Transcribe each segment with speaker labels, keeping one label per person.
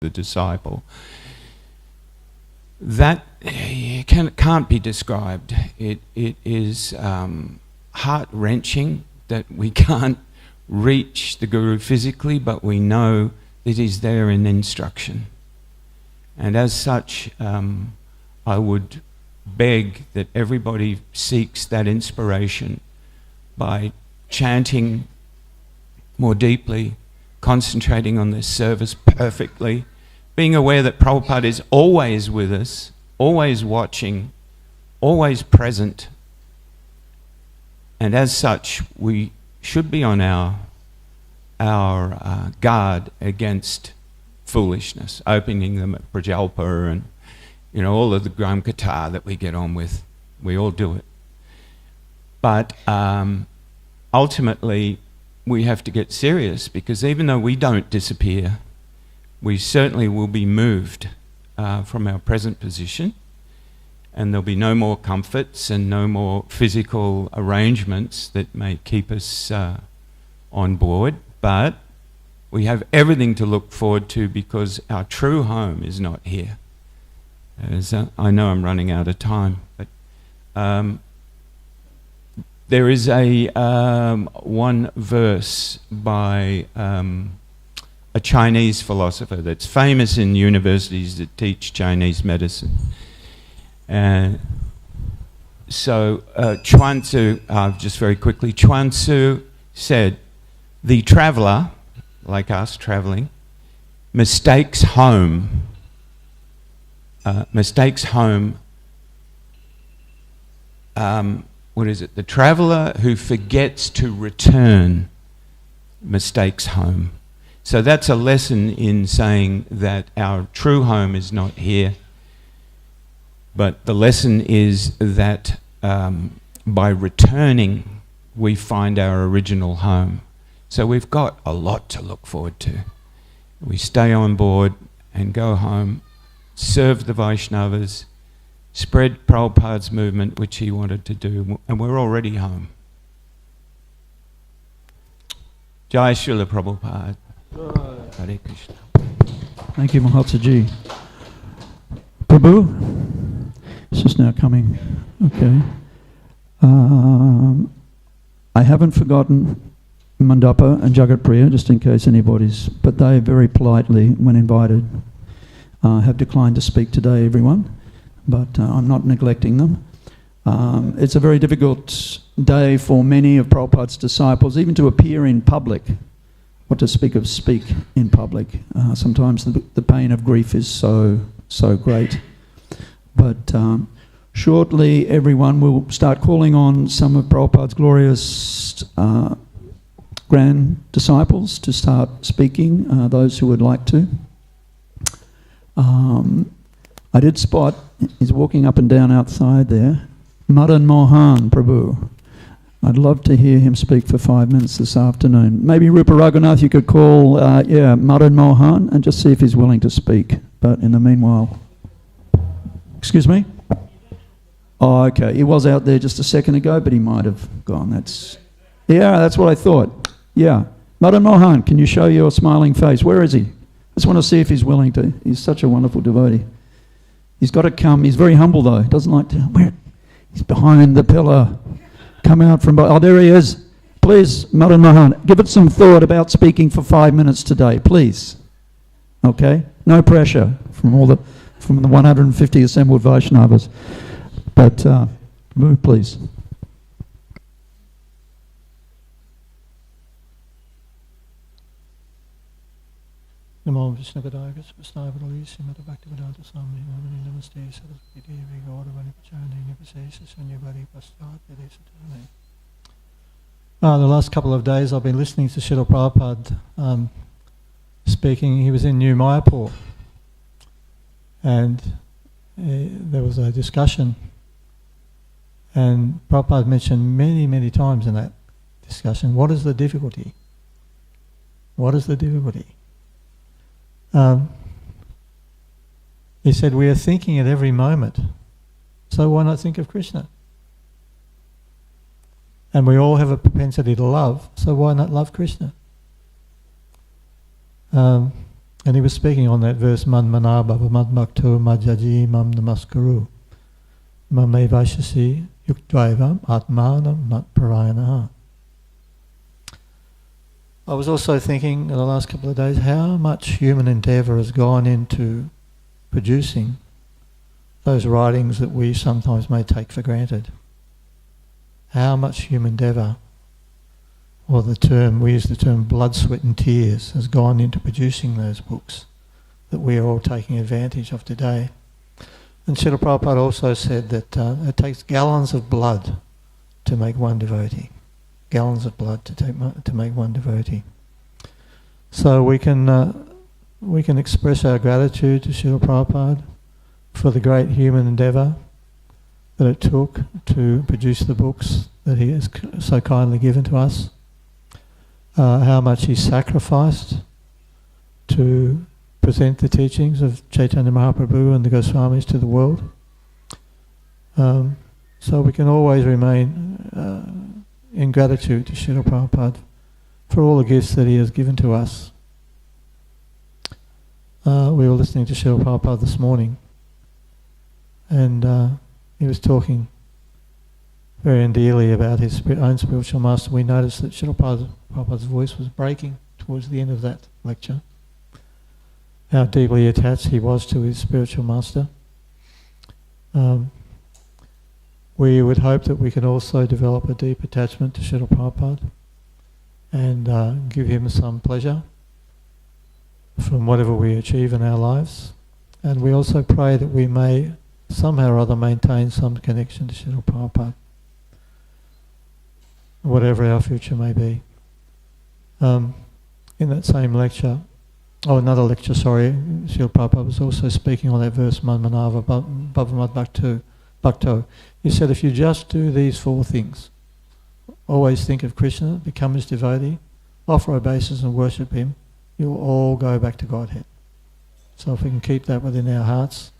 Speaker 1: the disciple. That can't be described. It is heart-wrenching that we can't reach the Guru physically, but we know that he's there in instruction. And as such, I would beg that everybody seeks that inspiration by chanting more deeply, concentrating on this service perfectly, being aware that Prabhupada is always with us, always watching, always present. And as such, we should be on our guard against foolishness, opening them at Prajalpa and, you know, all of the Gram Katha that we get on with. We all do it. But ultimately, we have to get serious, because even though we don't disappear, we certainly will be moved from our present position, and there'll be no more comforts and no more physical arrangements that may keep us on board. But we have everything to look forward to, because our true home is not here. As I know I'm running out of time, but there is a one verse by a Chinese philosopher that's famous in universities that teach Chinese medicine. So Chuan Tzu, just very quickly, Chuan Tzu said, the traveller, like us travelling, mistakes home. What is it? The traveller who forgets to return mistakes home. So that's a lesson in saying that our true home is not here, but the lesson is that by returning, we find our original home. So we've got a lot to look forward to. We stay on board and go home, serve the Vaishnavas, spread Prabhupada's movement, which he wanted to do, and we're already home. Jai Srila Prabhupada. Hare Krishna.
Speaker 2: Thank you, Mahatsaji. Prabhu, it's just now coming. Okay. I haven't forgotten Mandapa and Jagat Priya, just in case anybody's, but they very politely, when invited, have declined to speak today, everyone. But I'm not neglecting them. It's a very difficult day for many of Prabhupada's disciples, even to appear in public, what to speak of speak in public. Sometimes the pain of grief is so great. But shortly everyone will start calling on some of Prabhupada's glorious grand disciples to start speaking, those who would like to. I did spot, he's walking up and down outside there, Madan Mohan Prabhu. I'd love to hear him speak for 5 minutes this afternoon. Maybe Rupa Raghunath, you could call, Madan Mohan and just see if he's willing to speak. But in the meanwhile... Excuse me? Oh, okay. He was out there just a second ago, but he might have gone. That's what I thought. Yeah. Madan Mohan, can you show your smiling face? Where is he? I just want to see if he's willing to. He's such a wonderful devotee. He's got to come. He's very humble, though. He doesn't like to... Where? He's behind the pillar. Come out from... Oh, there he is. Please, Madan Mohan, give it some thought about speaking for 5 minutes today, please. Okay? No pressure from the 150 assembled Vaishnavas. But move, please.
Speaker 3: Namo Vishnu Padaya Krishna Padali Srimata Bhaktivedanta Swami Namani Namaste Saraswati Devi Gauravani Pachani Nipasesa Sunyabari Pastat Yadesatane. The last couple of days I've been listening to Srila Prabhupada speaking. He was in New Mayapur, and there was a discussion, and Prabhupada mentioned many times in that discussion, what is the difficulty? What is the difficulty? He said, we are thinking at every moment, so why not think of Krishna? And we all have a propensity to love, so why not love Krishna? And he was speaking on that verse, Man manabhava madbhakto madhyaji mam namaskuru mame vaishasi yukdvaivam atmanam matparayanaha. I was also thinking in the last couple of days how much human endeavour has gone into producing those writings that we sometimes may take for granted. How much human endeavour, or we use the term blood, sweat and tears, has gone into producing those books that we are all taking advantage of today. And Srila Prabhupada also said that it takes gallons of blood to make one devotee. Gallons of blood to make one devotee. So we can express our gratitude to Srila Prabhupada for the great human endeavour that it took to produce the books that he has so kindly given to us. How much he sacrificed to present the teachings of Chaitanya Mahaprabhu and the Goswamis to the world. So we can always remain in gratitude to Srila Prabhupada for all the gifts that he has given to us. We were listening to Srila Prabhupada this morning, and he was talking very endearly about his own spiritual master. We noticed that Srila Prabhupada's voice was breaking towards the end of that lecture. How deeply attached he was to his spiritual master. We would hope that we can also develop a deep attachment to Srila Prabhupada and give him some pleasure from whatever we achieve in our lives. And we also pray that we may somehow or other maintain some connection to Srila Prabhupada, whatever our future may be. In that same lecture, Srila Prabhupada was also speaking on that verse, Man manava bhavamad bhakto. He said, if you just do these four things, always think of Krishna, become his devotee, offer obeisance and worship him, you'll all go back to Godhead. So if we can keep that within our hearts,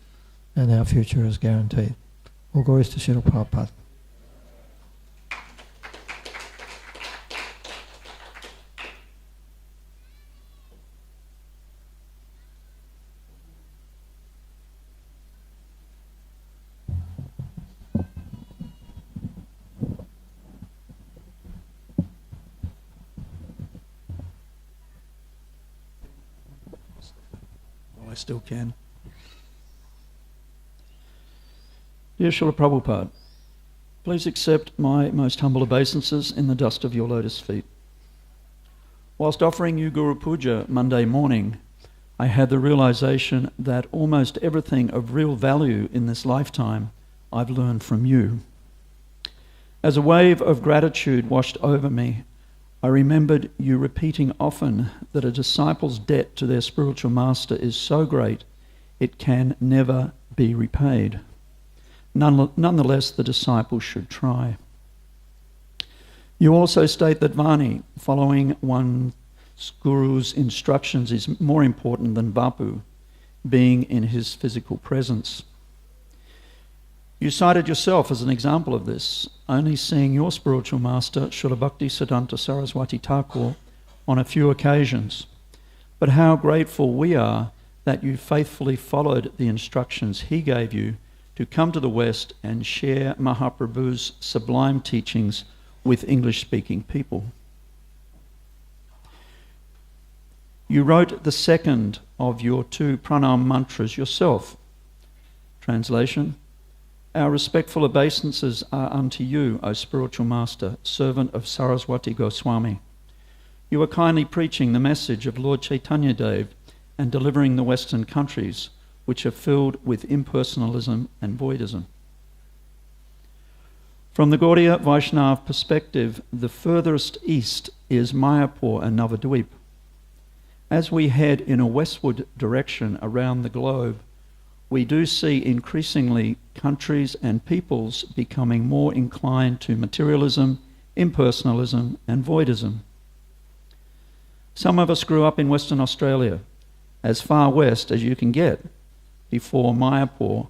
Speaker 3: and our future is guaranteed. All glories to Srila Prabhupada.
Speaker 2: Well, I still can. Dear Srila Prabhupada, please accept my most humble obeisances in the dust of your lotus feet. Whilst offering you Guru Puja Monday morning, I had the realization that almost everything of real value in this lifetime I've learned from you. As a wave of gratitude washed over me, I remembered you repeating often that a disciple's debt to their spiritual master is so great it can never be repaid. Nonetheless, the disciple should try. You also state that Vani, following one's guru's instructions, is more important than Vapu, being in his physical presence. You cited yourself as an example of this, only seeing your spiritual master, Srila Bhaktisiddhanta Saraswati Thakur, on a few occasions. But how grateful we are that you faithfully followed the instructions he gave you to come to the West and share Mahaprabhu's sublime teachings with English-speaking people. You wrote the second of your two pranam mantras yourself. Translation: Our respectful obeisances are unto you, O spiritual master, servant of Saraswati Goswami. You are kindly preaching the message of Lord Chaitanya Dev and delivering the Western countries, which are filled with impersonalism and voidism. From the Gaudiya Vaishnava perspective, the furthest east is Mayapur and Navadvip. As we head in a westward direction around the globe, we do see increasingly countries and peoples becoming more inclined to materialism, impersonalism, and voidism. Some of us grew up in Western Australia, as far west as you can get, before Mayapur,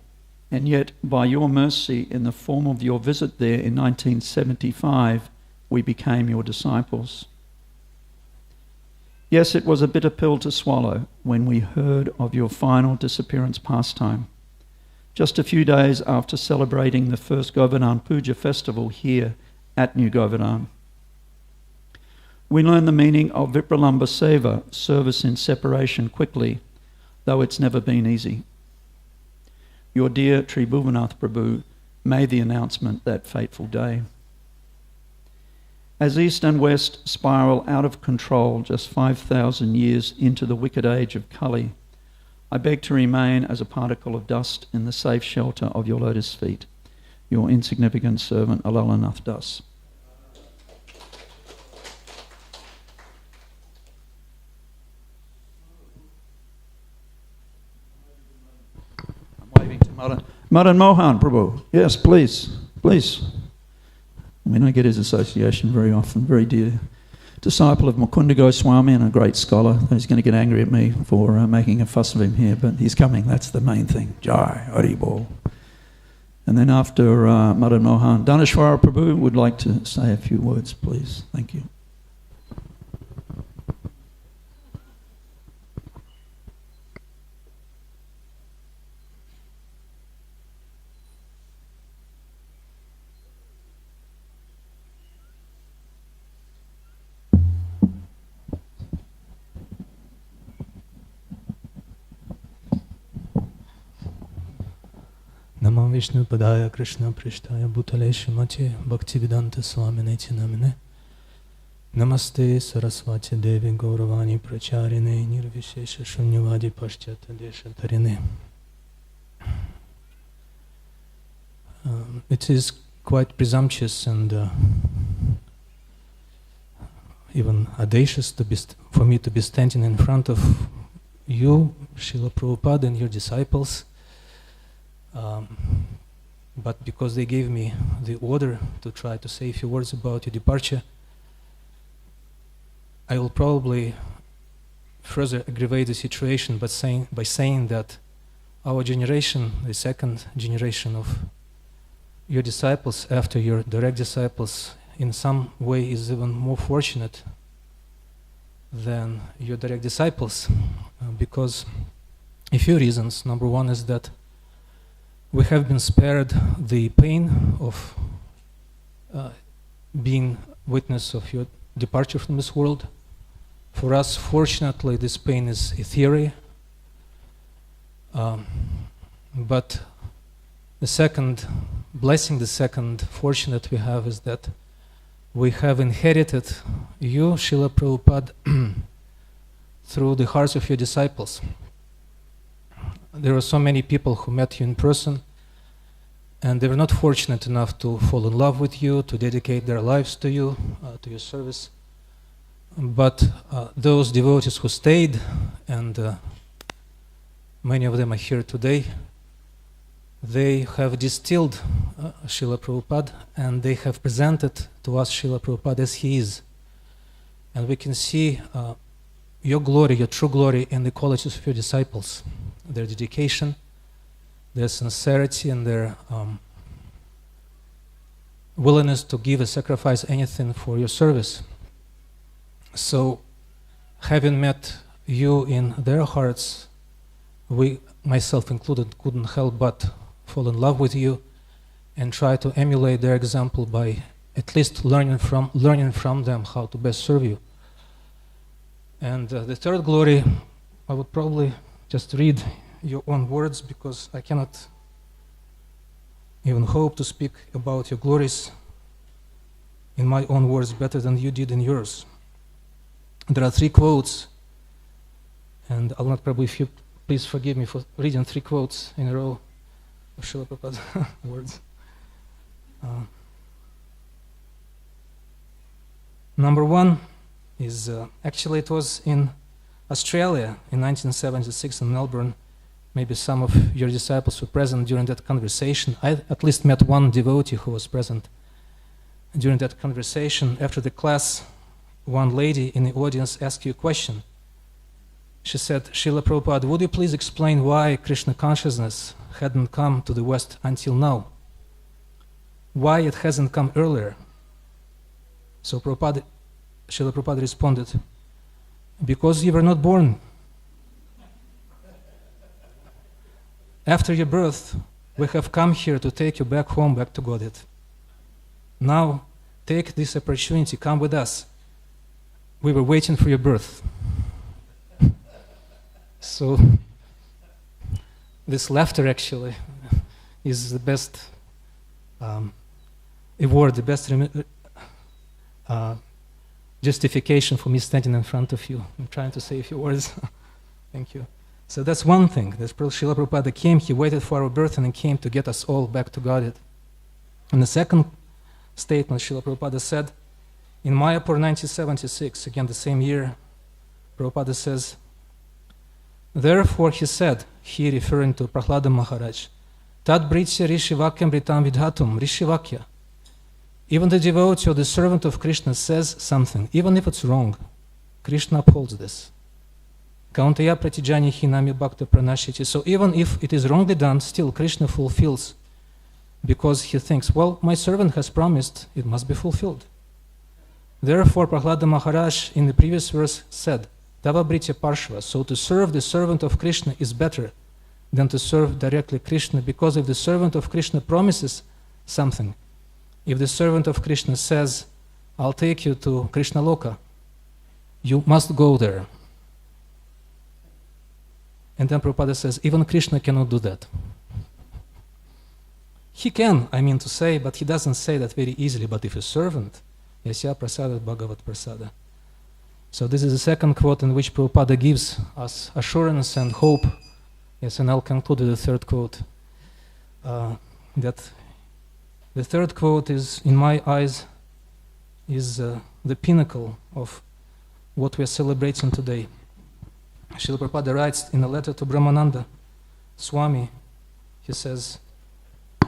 Speaker 2: and yet by your mercy in the form of your visit there in 1975, we became your disciples. Yes, it was a bitter pill to swallow when we heard of your final disappearance pastime. Just a few days after celebrating the first Govardhan Puja festival here at New Govardhan. We learned the meaning of Vipralamba Seva, service in separation, quickly, though it's never been easy. Your dear Tribhuvanath Prabhu made the announcement that fateful day. As East and West spiral out of control just 5,000 years into the wicked age of Kali, I beg to remain as a particle of dust in the safe shelter of your lotus feet. Your insignificant servant, Alalanath Das. I'm waving to Madan Mohan Prabhu. Yes, please, please. We don't get his association very often. Very dear disciple of Mukunda Goswami and a great scholar. He's going to get angry at me for making a fuss of him here, but he's coming. That's the main thing. Jai, Hari Bol. And then after Madan Mohan, Dhaneshwara Prabhu would like to say a few words, please. Thank you.
Speaker 4: Namah Vishnu Padaya Krishna Prishtaya Bhutale Shrimati Bhaktivedanta Swaminiti Namine Namaste Saraswati Devi Gauravani Pracharine Nirvishesha Shunyavadi Paschata Desha Tarine. It is quite presumptuous and even audacious for me to be standing in front of you, Srila Prabhupada, and your disciples. But because they gave me the order to try to say a few words about your departure, I will probably further aggravate the situation by saying that our generation, the second generation of your disciples after your direct disciples, in some way is even more fortunate than your direct disciples, because a few reasons. Number one is that we have been spared the pain of being witness of your departure from this world. For us, fortunately, this pain is a theory. But the second blessing, the second fortune that we have is that we have inherited you, Srila Prabhupada, through the hearts of your disciples. There are so many people who met you in person, and they were not fortunate enough to fall in love with you, to dedicate their lives to you, to your service. But those devotees who stayed, and many of them are here today, they have distilled Srila Prabhupada, and they have presented to us Srila Prabhupada as he is. And we can see your glory, your true glory, in the qualities of your disciples. Their dedication, their sincerity, and their willingness to give and sacrifice anything for your service. So, having met you in their hearts, we, myself included, couldn't help but fall in love with you and try to emulate their example by at least learning from them how to best serve you. And the third glory, I would probably just read your own words, because I cannot even hope to speak about your glories in my own words better than you did in yours. There are 3 quotes, and I'll not probably, if you please forgive me for reading 3 quotes in a row of Srila Prabhupada words. Number 1 is, actually it was in Australia in 1976 in Melbourne. Maybe some of your disciples were present during that conversation. I at least met one devotee who was present during that conversation. After the class, one lady in the audience asked you a question. She said, Srila Prabhupada, would you please explain why Krishna consciousness hadn't come to the West until now? Why it hasn't come earlier? So Srila Prabhupada responded, Because you were not born. After your birth, we have come here to take you back home, back to Godhead. Now, take this opportunity, come with us. We were waiting for your birth. So, this laughter actually is the best award, the best justification for me standing in front of you. I'm trying to say a few words. Thank you. So that's one thing. That Srila Prabhupada came, he waited for our birth and he came to get us all back to Godhead. And the second statement, Srila Prabhupada said, in Mayapur 1976, again the same year, Prabhupada says, therefore he said, he referring to Prahlada Maharaj, Tat Britya Rishi Vakyam Britam Vidhatum, Rishi Vakya. Even the devotee or the servant of Krishna says something, even if it's wrong, Krishna upholds this. Kauntaya Pratijani Hinami Bhakta Pranashiti. So even if it is wrongly done, still Krishna fulfills, because he thinks, well, my servant has promised, it must be fulfilled. Therefore, Prahlada Maharaj in the previous verse said, Tava Britya Parshva. So to serve the servant of Krishna is better than to serve directly Krishna, because if the servant of Krishna promises something, if the servant of Krishna says, I'll take you to Krishna Loka, you must go there. And then Prabhupada says, even Krishna cannot do that. He can, I mean to say, but he doesn't say that very easily. But if a servant, Yasya Prasada Bhagavat Prasada. So this is the second quote in which Prabhupada gives us assurance and hope. Yes, and I'll conclude with the third quote. That the third quote is, in my eyes, is the pinnacle of what we are celebrating today. Srila Prabhupada writes in a letter to Brahmananda Swami, he says,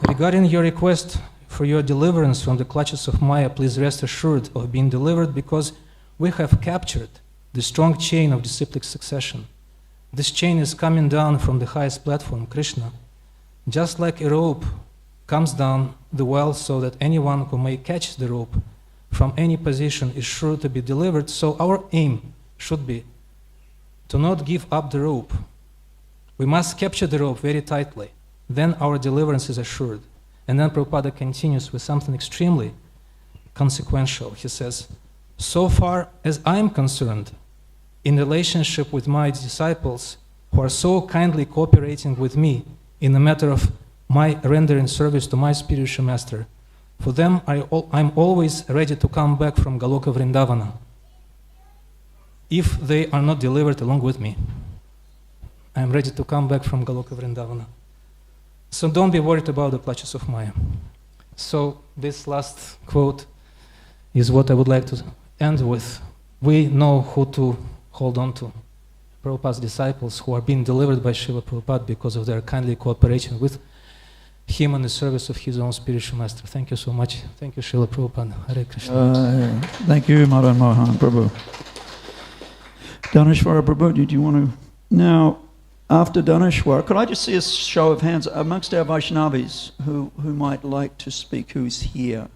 Speaker 4: regarding your request for your deliverance from the clutches of Maya, please rest assured of being delivered, because we have captured the strong chain of disciplic succession. This chain is coming down from the highest platform, Krishna, just like a rope comes down the well so that anyone who may catch the rope from any position is sure to be delivered. So our aim should be to not give up the rope. We must capture the rope very tightly. Then our deliverance is assured. And then Prabhupada continues with something extremely consequential. He says, so far as I am concerned, in relationship with my disciples who are so kindly cooperating with me in the matter of my rendering service to my spiritual master, for them I'm always ready to come back from Galoka Vrindavana, if they are not delivered along with me. I am ready to come back from Galoka Vrindavana. So don't be worried about the clutches of Maya. So this last quote is what I would like to end with. We know who to hold on to. Prabhupada's disciples who are being delivered by Srila Prabhupada because of their kindly cooperation with him in the service of his own spiritual master. Thank you so much. Thank you, Srila Prabhupada. Hare Krishna.
Speaker 2: Thank you, Madan Mohan Prabhu. Dhaneshwara Prabhu, did you want to? Now, after Dhaneshwara, could I just see a show of hands amongst our Vaishnavis who might like to speak, who's here?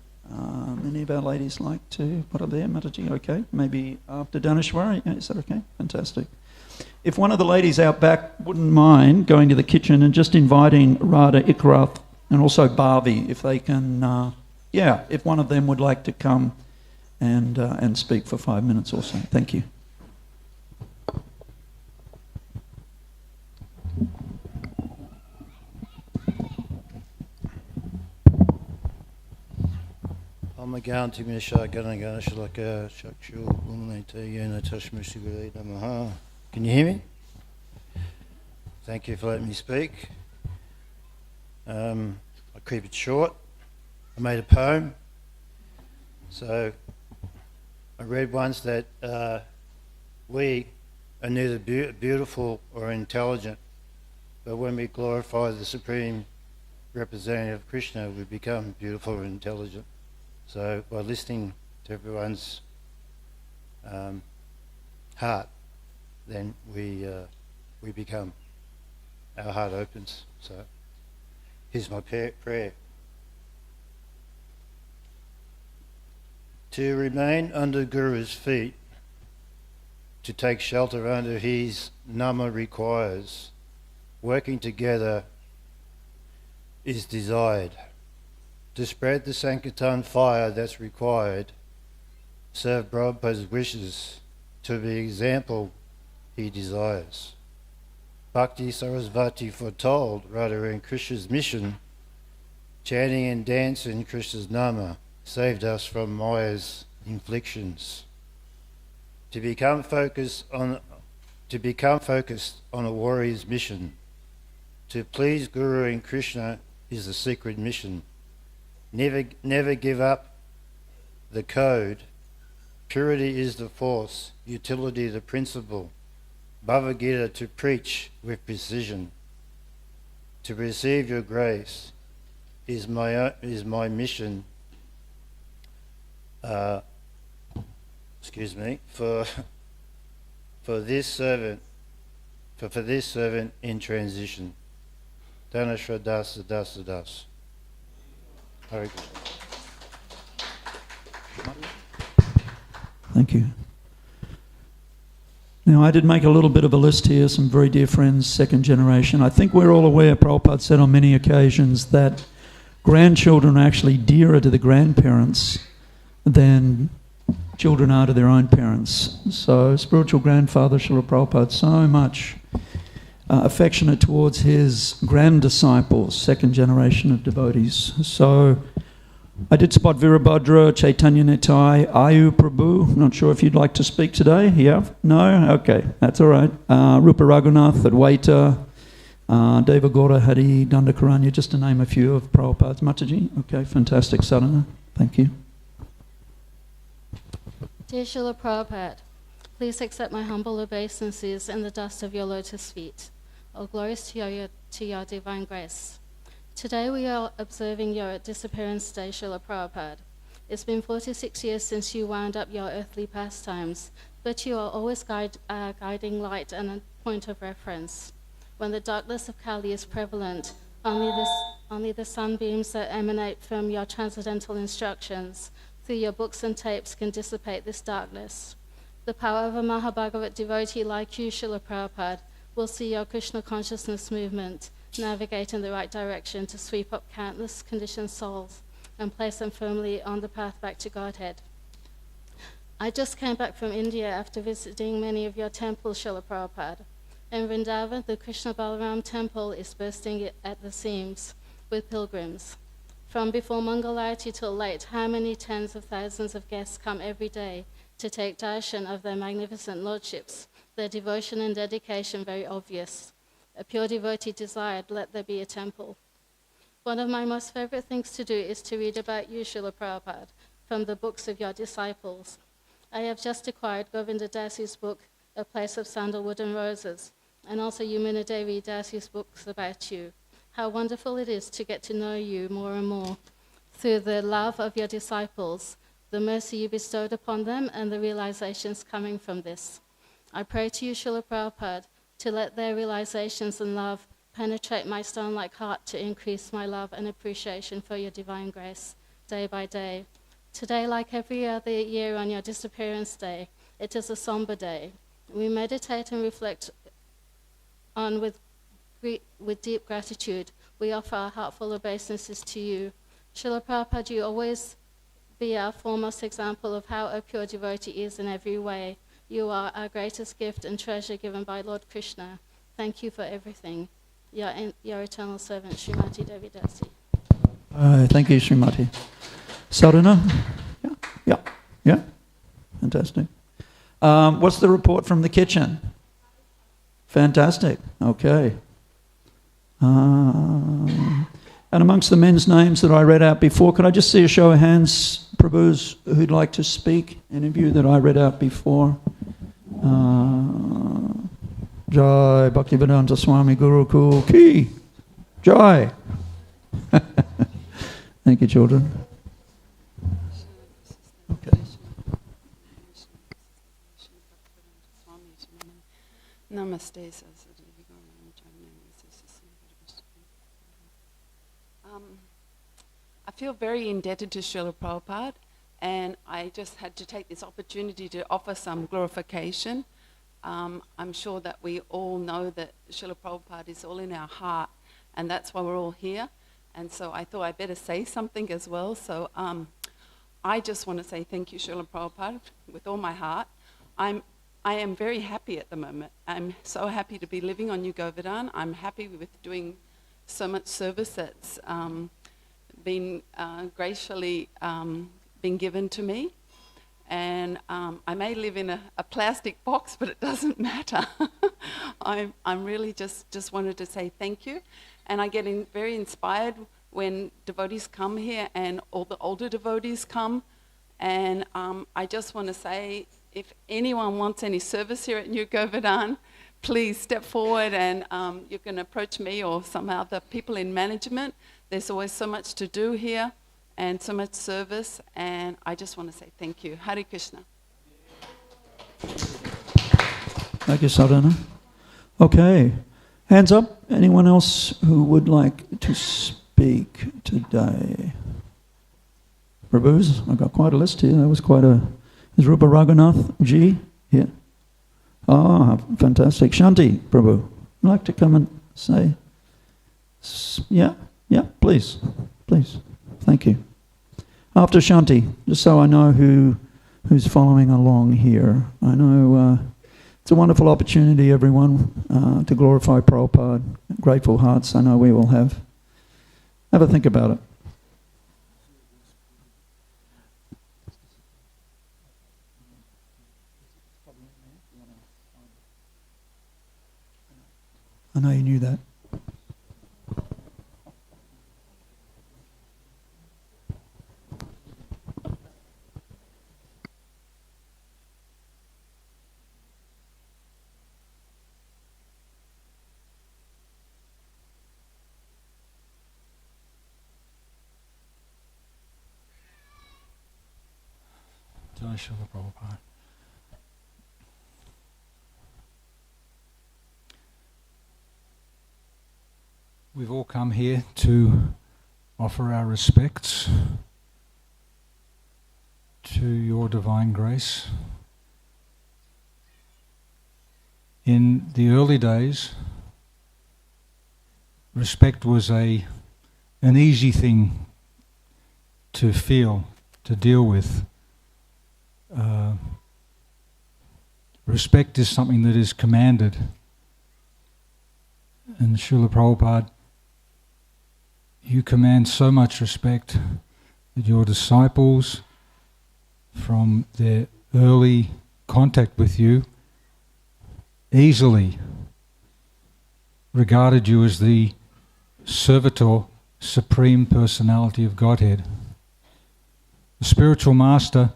Speaker 2: Any of our ladies like to? What are there, Mataji? Okay, maybe after Dhaneshwara. Yeah, is that okay? Fantastic. If one of the ladies out back wouldn't mind going to the kitchen and just inviting Radha, Ikrath, and also Bharvi, if they can, if one of them would like to come and speak for 5 minutes or so. Thank you.
Speaker 5: Amaganti Misha Ganagana Shalaka Shakshu Unate Yana Tashmushi Namaha. Can you hear me? Thank you for letting me speak. I'll keep it short. I made a poem. So I read once that we are neither beautiful or intelligent, but when we glorify the Supreme Representative of Krishna, we become beautiful and intelligent. So by listening to everyone's heart, then we become, our heart opens. So here's my prayer. To remain under Guru's feet to take shelter under his nama requires. Working together is desired. To spread the Sankirtan fire that's required, serve Prabhupada's wishes, to be example he desires. Bhakti Sarasvati foretold Radharani Krishna's mission, chanting and dancing Krishna's nama saved us from Maya's inflictions. To become focused on a warrior's mission, to please Guru and Krishna is the secret mission. Never give up the code. Purity is the force, utility the principle. Bhagavad Gita to preach with precision. To receive your grace is my mission. For this servant in transition. Dana Shraddha Das Das. Hare Krishna.
Speaker 2: Thank you. Now, I did make a little bit of a list here, some very dear friends, second generation. I think we're all aware, Prabhupada said on many occasions, that grandchildren are actually dearer to the grandparents than children are to their own parents. So, spiritual grandfather Srila Prabhupada, so much affectionate towards his grand disciples, second generation of devotees. So, I did spot Virabhadra, Chaitanya Nitai, Ayu Prabhu. Not sure if you'd like to speak today. Yeah? No? Okay, that's all right. Rupa Raghunath, Advaita, Deva Gaura Hari, Dandakaranya, just to name a few of Prabhupada's Mataji. Okay, fantastic, Sadhana. Thank you.
Speaker 6: Dear Srila Prabhupada, please accept my humble obeisances in the dust of your lotus feet. All glories to your divine grace. Today we are observing your Disappearance Day, Srila Prabhupada. It's been 46 years since you wound up your earthly pastimes, but you are always guiding light and a point of reference. When the darkness of Kali is prevalent, only the sunbeams that emanate from your transcendental instructions through your books and tapes can dissipate this darkness. The power of a Mahabhagavat devotee like you, Srila Prabhupada, will see your Krishna consciousness movement navigate in the right direction to sweep up countless conditioned souls and place them firmly on the path back to Godhead. I just came back from India after visiting many of your temples, Srila Prabhupada. In Vrindavan, the Krishna Balaram temple is bursting at the seams with pilgrims. From before Mangalarti till late, how many tens of thousands of guests come every day to take darshan of their magnificent lordships, their devotion and dedication very obvious. A pure devotee desired, let there be a temple. One of my most favorite things to do is to read about you, Srila Prabhupada, from the books of your disciples. I have just acquired Govinda Dasi's book, A Place of Sandalwood and Roses, and also Yamuna Devi Dasi's books about you. How wonderful it is to get to know you more and more through the love of your disciples, the mercy you bestowed upon them, and the realizations coming from this. I pray to you, Srila Prabhupada, to let their realizations and love penetrate my stone-like heart to increase my love and appreciation for your divine grace day by day. Today, like every other year on your Disappearance Day, it is a somber day. We meditate and reflect on with deep gratitude. We offer our heartful obeisances to you. Srila Prabhupada, you always be our foremost example of how a pure devotee is in every way. You are our greatest gift and treasure given by Lord Krishna. Thank you for everything. Your eternal servant, Srimati Devi Dasi.
Speaker 2: Thank you, Srimati. Sadhana? Yeah. Fantastic. What's the report from the kitchen? Fantastic. Okay. And amongst the men's names that I read out before, could I just see a show of hands, Prabhus, who'd like to speak? Any of you that I read out before? Jai Bhaktivedanta Swami Guru Kul Ki Jai. Thank you, children. Okay.
Speaker 7: Namaste. I feel very indebted to Srila Prabhupada, and I just had to take this opportunity to offer some glorification I'm sure that we all know that Srila Prabhupada is all in our heart, and that's why we're all here. And so I thought I'd better say something as well. So I just want to say thank you, Srila Prabhupada, with all my heart. I am very happy at the moment. I'm so happy to be living on New Govardhan. I'm happy with doing so much service that's been graciously been given to me. And I may live in a plastic box, but it doesn't matter. I'm really just wanted to say thank you. And I get very inspired when devotees come here and all the older devotees come. And I just want to say, if anyone wants any service here at New Govardhan, please step forward and you can approach me or some other people in management. There's always so much to do here and so much service, and I just want to say thank you. Hare Krishna.
Speaker 2: Thank you, Sadhana. Okay, hands up. Anyone else who would like to speak today? Prabhu's, I've got quite a list here. That was quite a... Is Rupa Raghunath Ji here? Ah, fantastic. Shanti, Prabhu, would you like to come and say? Yeah, please. Thank you. After Shanti, just so I know who's following along here. I know it's a wonderful opportunity, everyone, to glorify Prabhupada. Grateful hearts I know we will have. Have a think about it. I know you knew that.
Speaker 8: Jai Srila Prabhupada. We've all come here to offer our respects to your divine grace. In the early days, respect was an easy thing to feel, to deal with. Respect is something that is commanded. And Srila Prabhupada, you command so much respect that your disciples, from their early contact with you, easily regarded you as the servitor, supreme personality of Godhead. The spiritual master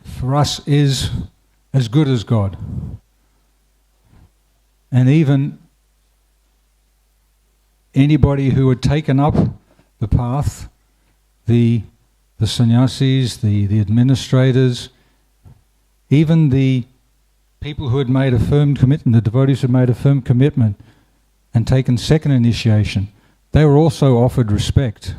Speaker 8: for us is as good as God. And even anybody who had taken up the path, the sannyasis, the administrators, even the people who had made a firm commitment, the devotees who had made a firm commitment and taken second initiation, they were also offered respect.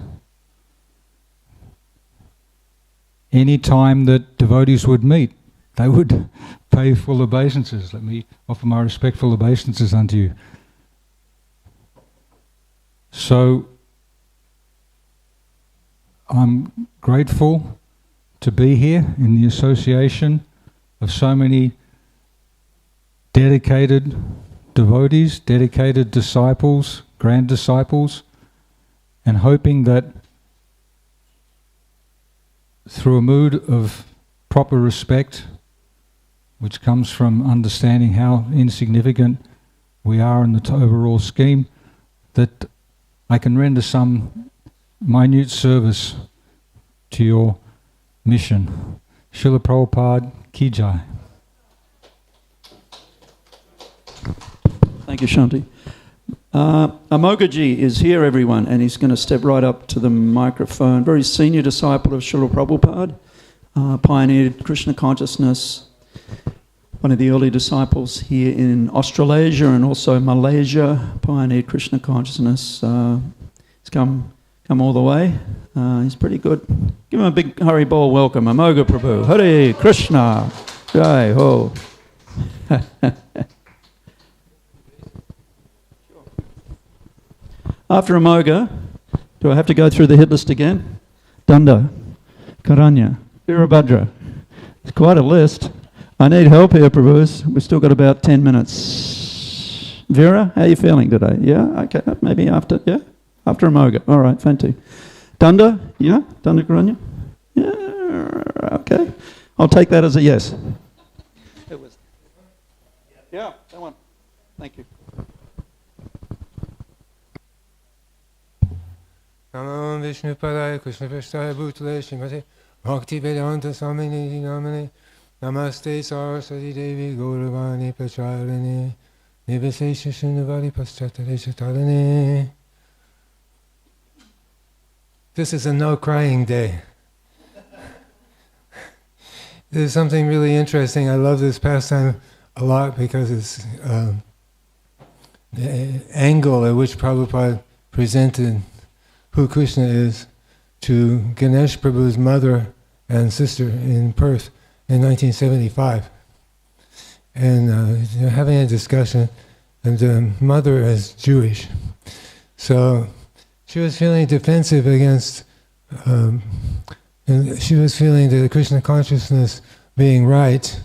Speaker 8: Any time that devotees would meet, they would pay full obeisances. Let me offer my respectful obeisances unto you. So I'm grateful to be here in the association of so many dedicated devotees, dedicated disciples, grand disciples, and hoping that through a mood of proper respect, which comes from understanding how insignificant we are in the overall scheme, that I can render some minute service to your mission. Srila Prabhupada Ki Jai.
Speaker 2: Thank you, Shanti. Amogaji is here, everyone, and he's going to step right up to the microphone. Very senior disciple of Srila Prabhupada, pioneered Krishna consciousness, one of the early disciples here in Australasia and also Malaysia, pioneered Krishna consciousness. He's come all the way. He's pretty good. Give him a big Hari Bol welcome. Amoga Prabhu. Hare Krishna. Jai ho. After Amoga, do I have to go through the hit list again? Danda, Karanya, Virabhadra. It's quite a list. I need help here, Prabhus. We've still got about 10 minutes. Vera, how are you feeling today? Yeah? Okay, maybe after, yeah? After Amoga. All right, fantastic. Danda, yeah? Danda Karanya? Yeah, okay. I'll take that as a yes. It was. Yeah, that one. Thank you.
Speaker 9: Namo Vishnu Padaya Krishna Prasthaya Bhutale Srimate Bhakti Vedanta Swamini Namane Namaste Saraswati Devi Gauravani Pacharane Nivasesha Shunyavadi Paschatadesha Talane. This is a no crying day. There's something really interesting. I love this pastime a lot because it's the angle at which Prabhupada presented who Krishna is to Ganesh Prabhu's mother and sister in Perth in 1975. And they're having a discussion, and the mother is Jewish. So she was feeling defensive against, and she was feeling that the Krishna consciousness being right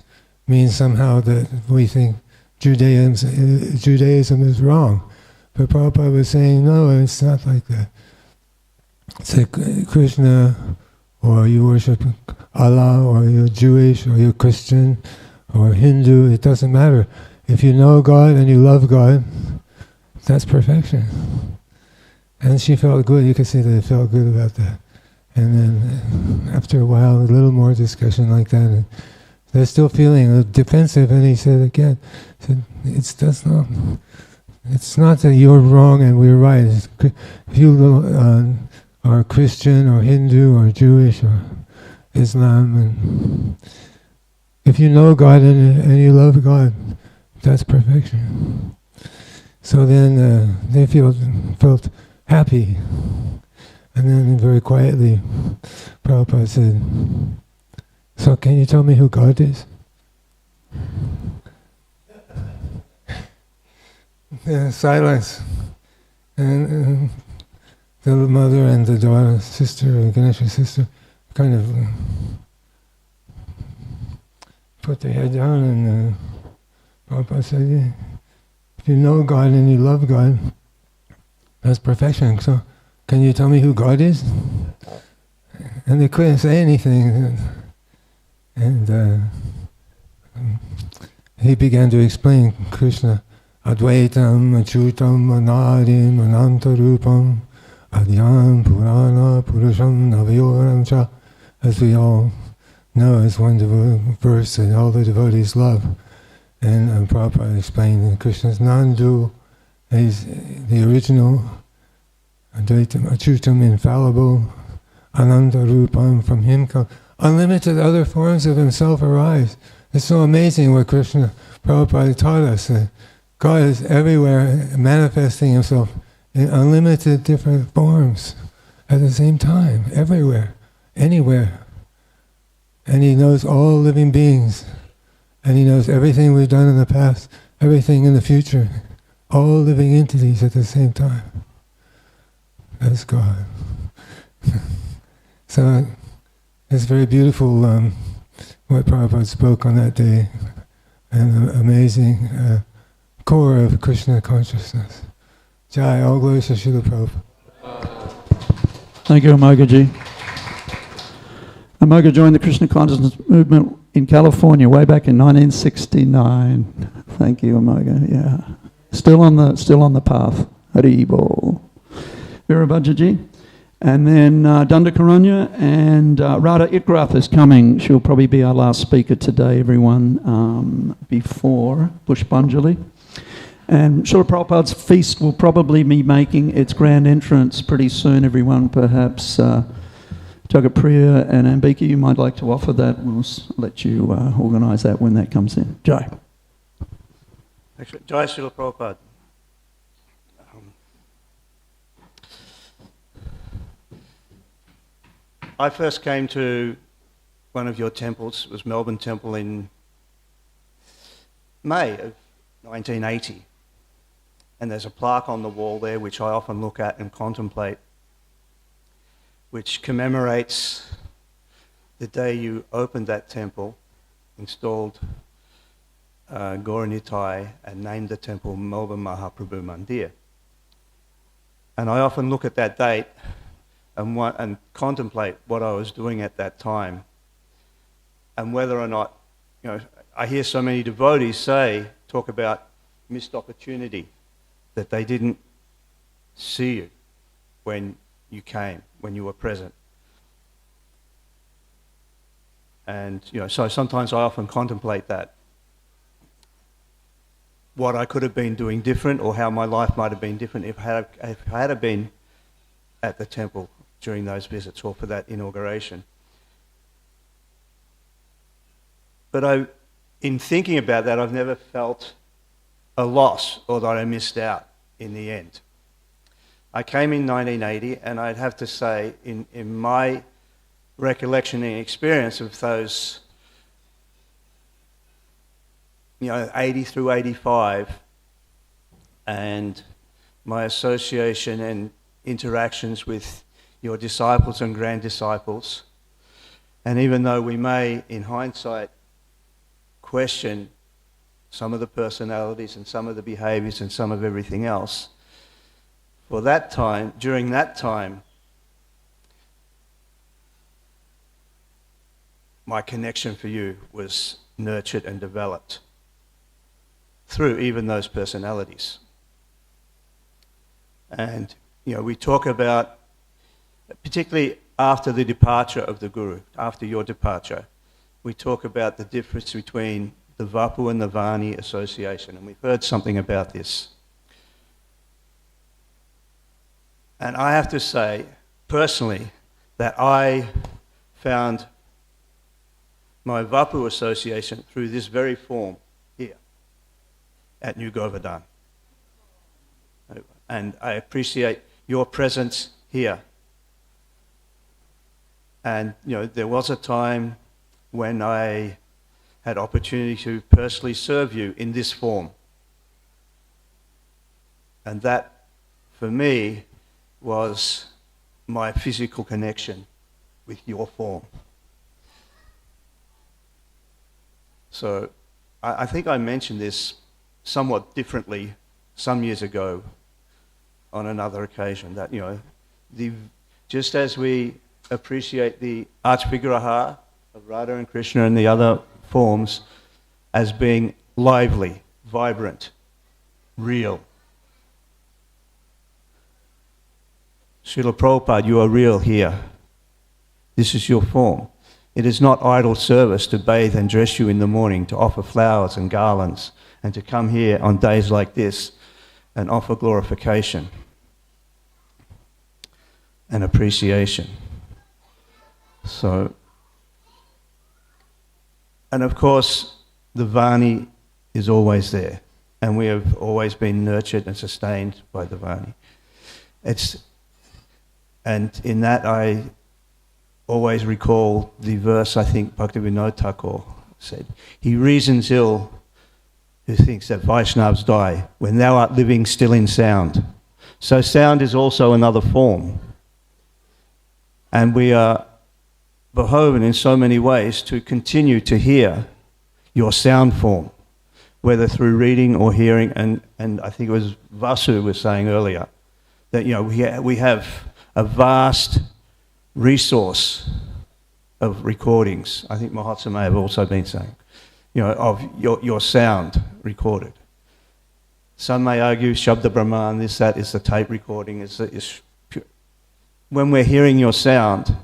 Speaker 9: means somehow that we think Judaism is wrong. But Prabhupada was saying, no, it's not like that. Say Krishna, or you worship Allah, or you're Jewish, or you're Christian, or Hindu, it doesn't matter. If you know God and you love God, that's perfection. And she felt good, you could see that it felt good about that. And then after a while, a little more discussion like that, and they're still feeling defensive, and he said again, it's not that you're wrong and we're right. If you are Christian or Hindu or Jewish or Islam, and if you know God and you love God, that's perfection. So then they felt happy, and then very quietly Prabhupada said, so can you tell me who God is? Silence. And the mother and the daughter, sister, Ganesha's sister, kind of put their head down, and Prabhupada said, yeah, if you know God and you love God, that's perfection. So can you tell me who God is? And they couldn't say anything. And he began to explain Krishna, Advaitam, Achyutam, Anadim, Anantarupam, Adyam, Purana, Purusham, Navayoram Cha, as we all know, is one verse that all the devotees love. And Prabhupada explained that Krishna's non-dual, he's the original, Advaitam, Achyutam, infallible, Anantarupam, from him come unlimited other forms of himself arise. It's so amazing what Krishna Prabhupada taught us, that God is everywhere manifesting himself in unlimited different forms at the same time, everywhere, anywhere. And he knows all living beings, and he knows everything we've done in the past, everything in the future, all living entities at the same time. That's God. So it's very beautiful what Prabhupada spoke on that day, and amazing core of Krishna consciousness. Jai, all glories to Srila Prabhupada.
Speaker 2: Thank you, Amogaji. Amoga joined the Krishna consciousness movement in California way back in 1969. Thank you, Amoga. Yeah, still on the path. Hari Bol. Virabhadraji. And then Danda Karanya and Radha Ikrath is coming. She'll probably be our last speaker today, everyone, before Pushpanjali. And Srila Prabhupada's feast will probably be making its grand entrance pretty soon, everyone. Perhaps Jagapriya and Ambika, you might like to offer that. We'll let you organise that when that comes in. Jai.
Speaker 5: Actually, Jai Srila Prabhupada. I first came to one of your temples, it was Melbourne Temple in
Speaker 10: May of 1980. And there's a plaque on the wall there which I often look at and contemplate, which commemorates the day you opened that temple, installed Gauranitai, and named the temple Melbourne Mahaprabhu Mandir. And I often look at that date and contemplate what I was doing at that time, and whether or not, I hear so many devotees talk about missed opportunity, that they didn't see you when you came, when you were present. And, so sometimes I often contemplate that, what I could have been doing different, or how my life might have been different if I had been at the temple during those visits or for that inauguration. But in thinking about that, I've never felt a loss or that I missed out in the end. I came in 1980, and I'd have to say, in my recollection and experience of those 80 through 85, and my association and interactions with your disciples and grand disciples, and even though we may, in hindsight, question some of the personalities and some of the behaviors and some of everything else, for that time, during that time, my connection for you was nurtured and developed through even those personalities. And, we talk about, particularly after the departure of the Guru, after your departure, we talk about the difference between the Vapu and the Vani association, and we've heard something about this. And I have to say, personally, that I found my Vapu association through this very form here at New Govardhan. And I appreciate your presence here. And, there was a time when I had opportunity to personally serve you in this form. And that, for me, was my physical connection with your form. So I think I mentioned this somewhat differently some years ago on another occasion, that, just as we appreciate the Archvigraha of Radha and Krishna and the other forms as being lively, vibrant, real. Srila Prabhupada, you are real here. This is your form. It is not idle service to bathe and dress you in the morning, to offer flowers and garlands, and to come here on days like this and offer glorification and appreciation. So, and of course, the Vani is always there, and we have always been nurtured and sustained by the Vani. And in that I always recall the verse, I think Bhaktivinoda Thakur said, "He reasons ill who thinks that Vaishnavas die, when thou art living still in sound." So sound is also another form. And we are beholden in so many ways to continue to hear your sound form, whether through reading or hearing. And I think it was Vasu was saying earlier that, we have a vast resource of recordings. I think Mahotsa may have also been saying, of your sound recorded. Some may argue Shabda Brahman, that is the tape recording. Is pure. When we're hearing your sound,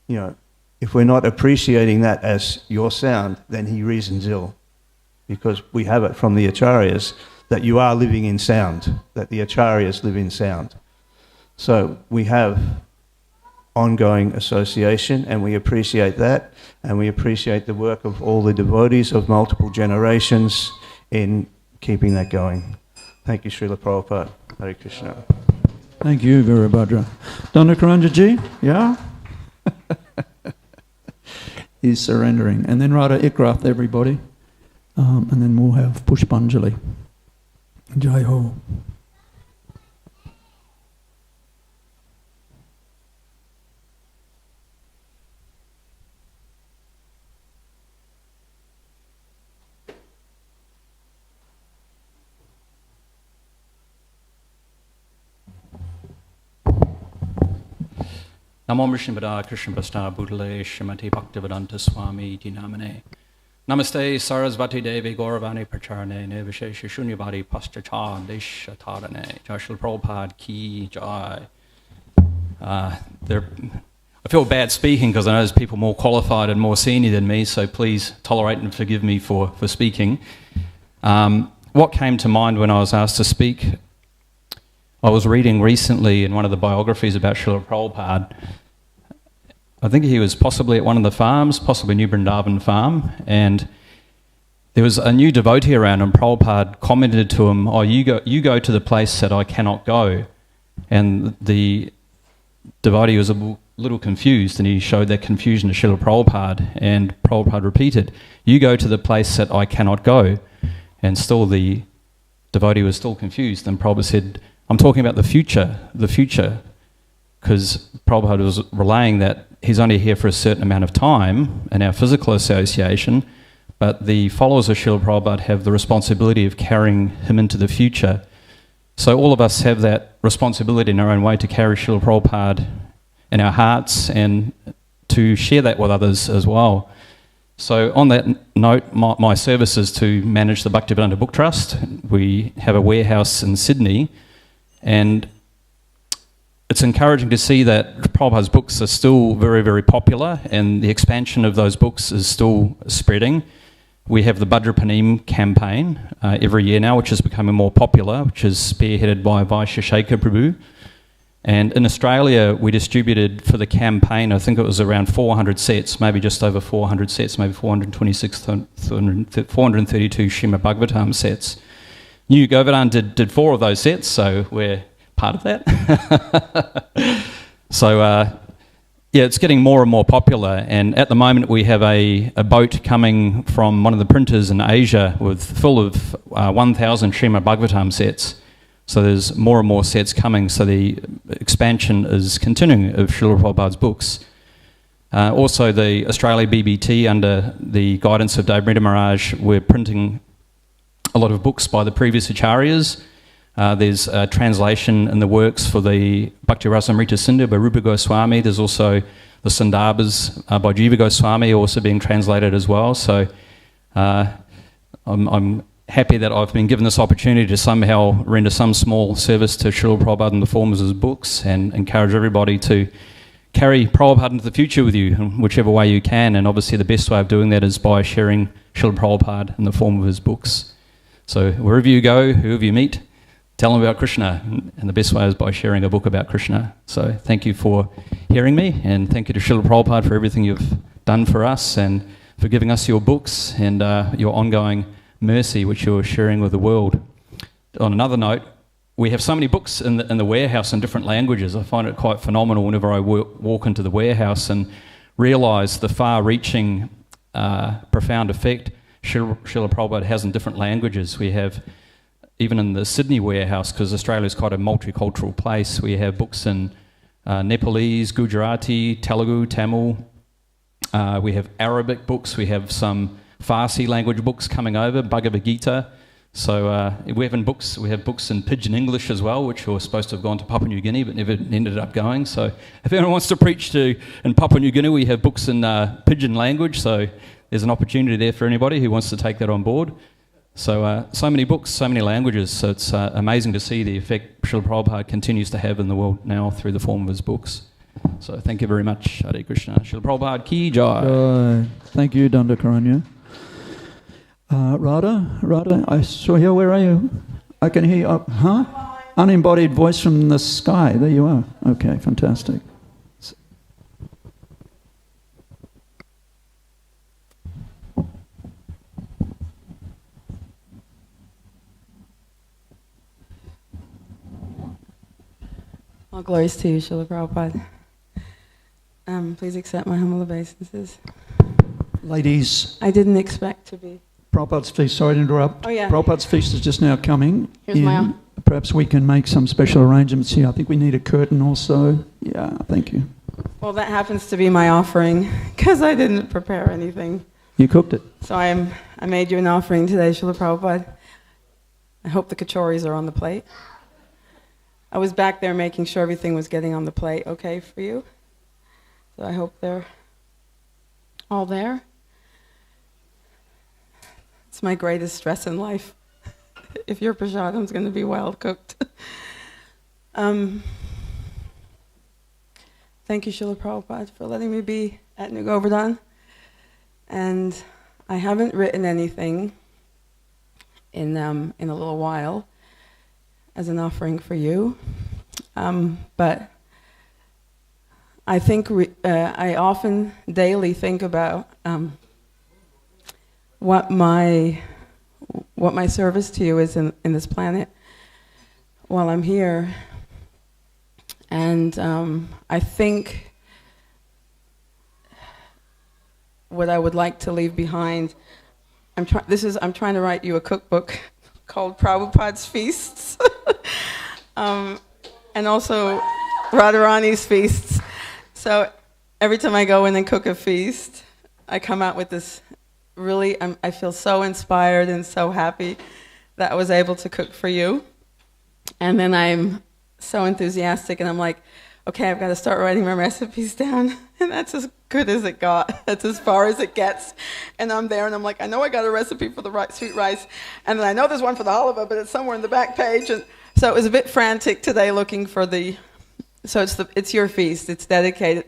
Speaker 10: if we're not appreciating that as your sound, then he reasons ill. Because we have it from the Acharyas that you are living in sound, that the Acharyas live in sound. So we have ongoing association, and we appreciate that, and we appreciate the work of all the devotees of multiple generations in keeping that going. Thank you, Srila Prabhupada. Hare Krishna.
Speaker 2: Thank you, Virabhadra. Dandakaranjaji, yeah? He's surrendering. And then Radha Ikrath, everybody. and then we'll have Pushpanjali. Jai Ho.
Speaker 11: Namo Vishnupada Krishna Prasna Bhutale Shrimati Bhaktivedanta Swami Iti Namane. Namaste Sarasvati Devi Gauravani Pracharane Nevishesha Shunyavadi Paschachad Desha Tarane. Jai Srila Prabhupada Ki Jai. I feel bad speaking because I know there's people more qualified and more senior than me, so please tolerate and forgive me for speaking. What came to mind when I was asked to speak, I was reading recently in one of the biographies about Srila Prabhupada. I think he was possibly at one of the farms, possibly New Vrindavan farm, and there was a new devotee around, and Prabhupada commented to him, "Oh, you go to the place that I cannot go." And the devotee was a little confused, and he showed that confusion to Srila Prabhupada, and Prabhupada repeated, "You go to the place that I cannot go." And still the devotee was still confused, and Prabhupada said, "I'm talking about the future, because Prabhupada was relaying that he's only here for a certain amount of time in our physical association, but the followers of Srila Prabhupada have the responsibility of carrying him into the future. So all of us have that responsibility in our own way to carry Srila Prabhupada in our hearts and to share that with others as well." So on that note, my service is to manage the Bhaktivedanta Book Trust. We have a warehouse in Sydney, and it's encouraging to see that Prabhupada's books are still very, very popular, and the expansion of those books is still spreading. We have the Bhadrapanim campaign every year now, which is becoming more popular, which is spearheaded by Vaishya Shekhar Prabhu. And in Australia, we distributed for the campaign, I think it was around 400 sets, maybe just over 400 sets, maybe 426, 432 Srimad Bhagavatam sets. New Govardhan did 4 of those sets, so we're part of that. So, yeah, it's getting more and more popular, and at the moment we have a boat coming from one of the printers in Asia full of 1,000 Srimad Bhagavatam sets. So there's more and more sets coming, so the expansion is continuing of Srila Prabhupada's books. Also the Australia BBT, under the guidance of Devendra Maharaj, we're printing a lot of books by the previous acharyas. There's a translation in the works for the Bhakti Rasamrita Sindhu by Rupa Goswami. There's also the Sandarbhas by Jiva Goswami also being translated as well. So I'm happy that I've been given this opportunity to somehow render some small service to Srila Prabhupada in the form of his books, and encourage everybody to carry Prabhupada into the future with you in whichever way you can. And obviously the best way of doing that is by sharing Srila Prabhupada in the form of his books. So wherever you go, whoever you meet, tell them about Krishna, and the best way is by sharing a book about Krishna. So thank you for hearing me, and thank you to Srila Prabhupada for everything you've done for us, and for giving us your books, and your ongoing mercy which you're sharing with the world. On another note, we have so many books in the warehouse in different languages. I find it quite phenomenal whenever I walk into the warehouse and realise the far-reaching, profound effect Srila Prabhupada has in different languages. We have, even in the Sydney warehouse, because Australia is quite a multicultural place, we have books in Nepalese, Gujarati, Telugu, Tamil. We have Arabic books. We have some Farsi language books coming over, Bhagavad Gita. So we have books in Pidgin English as well, which were supposed to have gone to Papua New Guinea but never ended up going. So if anyone wants to preach in Papua New Guinea, we have books in Pidgin language. So there's an opportunity there for anybody who wants to take that on board. So so many books, so many languages. So it's amazing to see the effect Srila Prabhupada continues to have in the world now through the form of his books. So thank you very much. Hare Krishna. Srila Prabhupada Ki Jai.
Speaker 2: Thank you, Dandakaranya. Radha, I saw you. Where are you? I can hear you. Unembodied voice from the sky. There you are. Okay, fantastic.
Speaker 12: All glories to you, Srila Prabhupada. Please accept my humble obeisances.
Speaker 2: Ladies.
Speaker 12: I didn't expect to be
Speaker 2: Prabhupada's feast. Sorry to interrupt.
Speaker 12: Oh, yeah.
Speaker 2: Prabhupada's feast is just now coming.
Speaker 12: Here's my...
Speaker 2: Perhaps we can make some special arrangements here. I think we need a curtain also. Yeah, thank you.
Speaker 12: Well, that happens to be my offering, because I didn't prepare anything.
Speaker 2: You cooked it.
Speaker 12: So I made you an offering today, Srila Prabhupada. I hope the kachoris are on the plate. I was back there making sure everything was getting on the plate okay for you. So I hope they're all there. It's my greatest stress in life. If your prasadam's going to be well cooked. Thank you, Srila Prabhupada, for letting me be at New Govardhan. And I haven't written anything in a little while as an offering for you. But I think I often daily think about what my service to you is in this planet while I'm here. And I think what I would like to leave behind, I'm trying to write you a cookbook called Prabhupada's Feasts, and also Radharani's Feasts. So every time I go in and cook a feast, I come out with this really, I feel so inspired and so happy that I was able to cook for you. And then I'm so enthusiastic and I'm like, okay, I've got to start writing my recipes down. And that's as good as it got. That's as far as it gets. And I'm there and I'm like, I know I got a recipe for the sweet rice. And then I know there's one for the halva, but it's somewhere in the back page. And so it was a bit frantic today looking for so it's your feast. It's dedicated.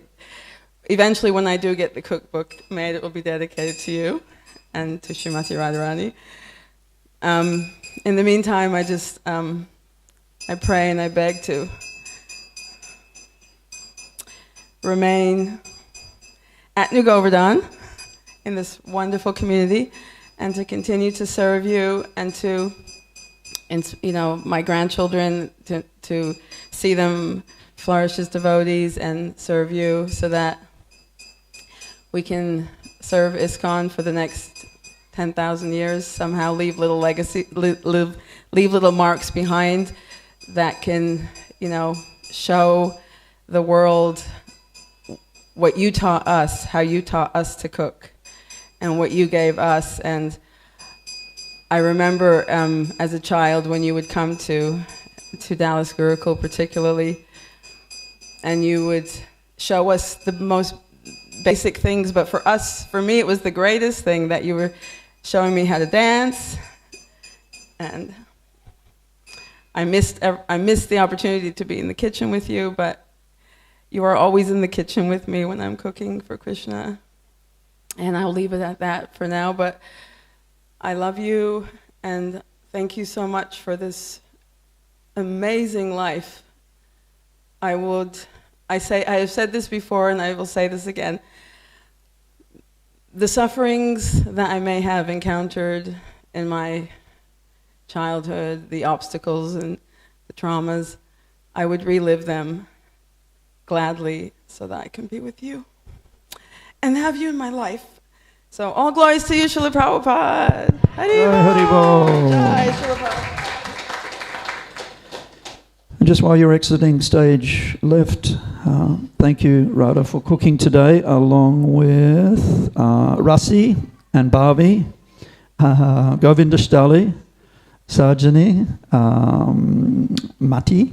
Speaker 12: Eventually when I do get the cookbook made, it will be dedicated to you and to Srimati Radharani. In the meantime, I just, I pray and I beg to remain at New Govardhan in this wonderful community and to continue to serve you and to, my grandchildren, to see them flourish as devotees and serve you so that we can serve ISKCON for the next 10,000 years, somehow leave little legacy, leave little marks behind that can, show the world what you taught us, how you taught us to cook, and what you gave us. And I remember as a child when you would come to Dallas Gurukul particularly, and you would show us the most basic things, but for me, it was the greatest thing that you were showing me how to dance, and I missed the opportunity to be in the kitchen with you, but you are always in the kitchen with me when I'm cooking for Krishna, and I'll leave it at that for now, but I love you, and thank you so much for this amazing life. I have said this before and I will say this again. The sufferings that I may have encountered in my childhood, the obstacles and the traumas, I would relive them gladly so that I can be with you and have you in my life. So all glories to you, Srila Prabhupada. Hari Bol. Jai Srila Prabhupada.
Speaker 2: And just while you're exiting stage left, thank you, Radha, for cooking today, along with Rasi and Bhavi, Govindashtali, Sajani, Mati.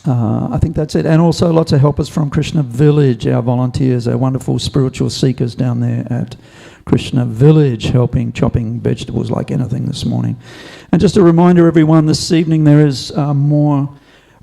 Speaker 2: I think that's it. And also lots of helpers from Krishna Village, our volunteers, our wonderful spiritual seekers down there at Krishna Village, helping chopping vegetables like anything this morning. And just a reminder, everyone, this evening there is more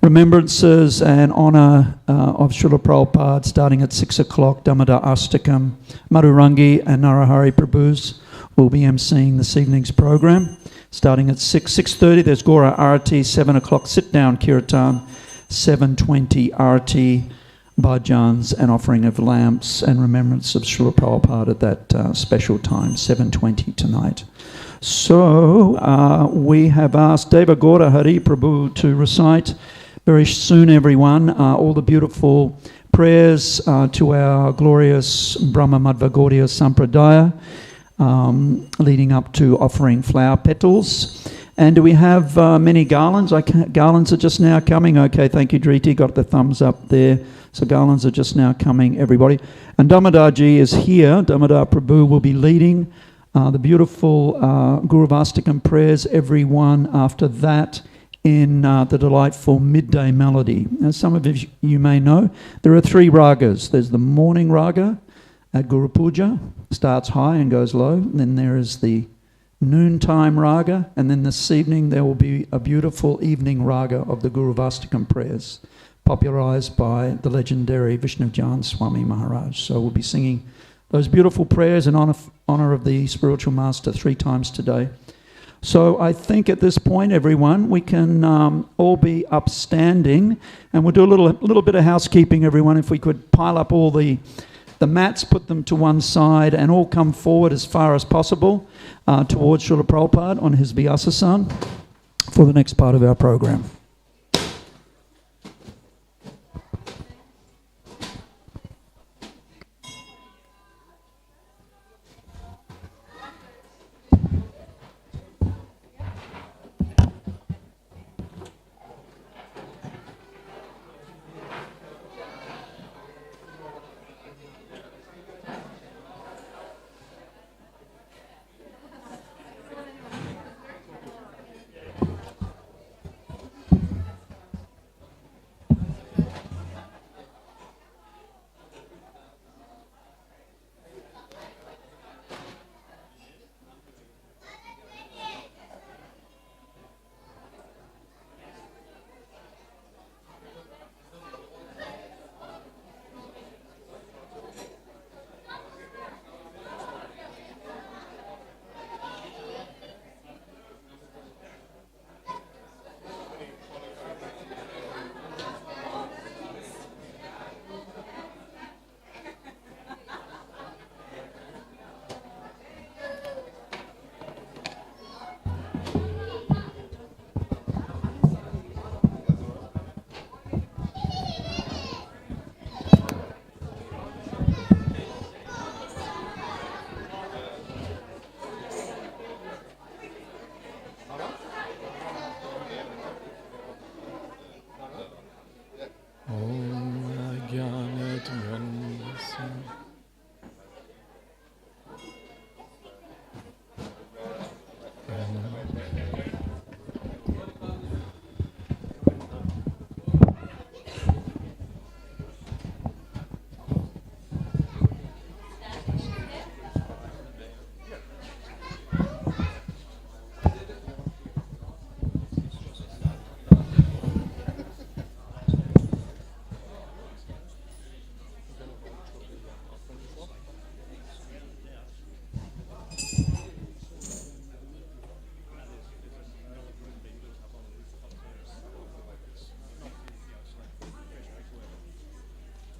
Speaker 2: remembrances and honour of Srila Prabhupada starting at 6 o'clock. Damodar Astakam, Madhurangi and Narahari Prabhus will be emceeing this evening's program. Starting at 6:30, there's Gora Arati, 7 o'clock sit-down Kirtan, 7:20 Arati, bhajans and offering of lamps and remembrance of Srila Prabhupada at that special time, 7:20 tonight. So we have asked Deva Gaura Hari Prabhu to recite very soon, everyone, all the beautiful prayers to our glorious Brahma Madhva Gaudiya Sampradaya. leading up to offering flower petals. And do we have many garlands? Garlands are just now coming. Okay, thank you, Driti. Got the thumbs up there. So garlands are just now coming, everybody. And Damodarji is here. Damodar Prabhu will be leading the beautiful Guru Vastakam prayers, everyone after that, in the delightful midday melody. As some of you may know, there are 3 ragas. There's the morning raga at Guru Puja, starts high and goes low. And then there is the noontime raga, and then this evening there will be a beautiful evening raga of the Guru Vastakam prayers, popularized by the legendary Vishnujan Swami Maharaj. So we'll be singing those beautiful prayers in honor of the spiritual master 3 times today. So I think at this point, everyone, we can all be upstanding, and we'll do a little bit of housekeeping, everyone. If we could pile up all the mats, put them to one side, and all come forward as far as possible towards Srila Prabhupada on his Vyasasan for the next part of our program.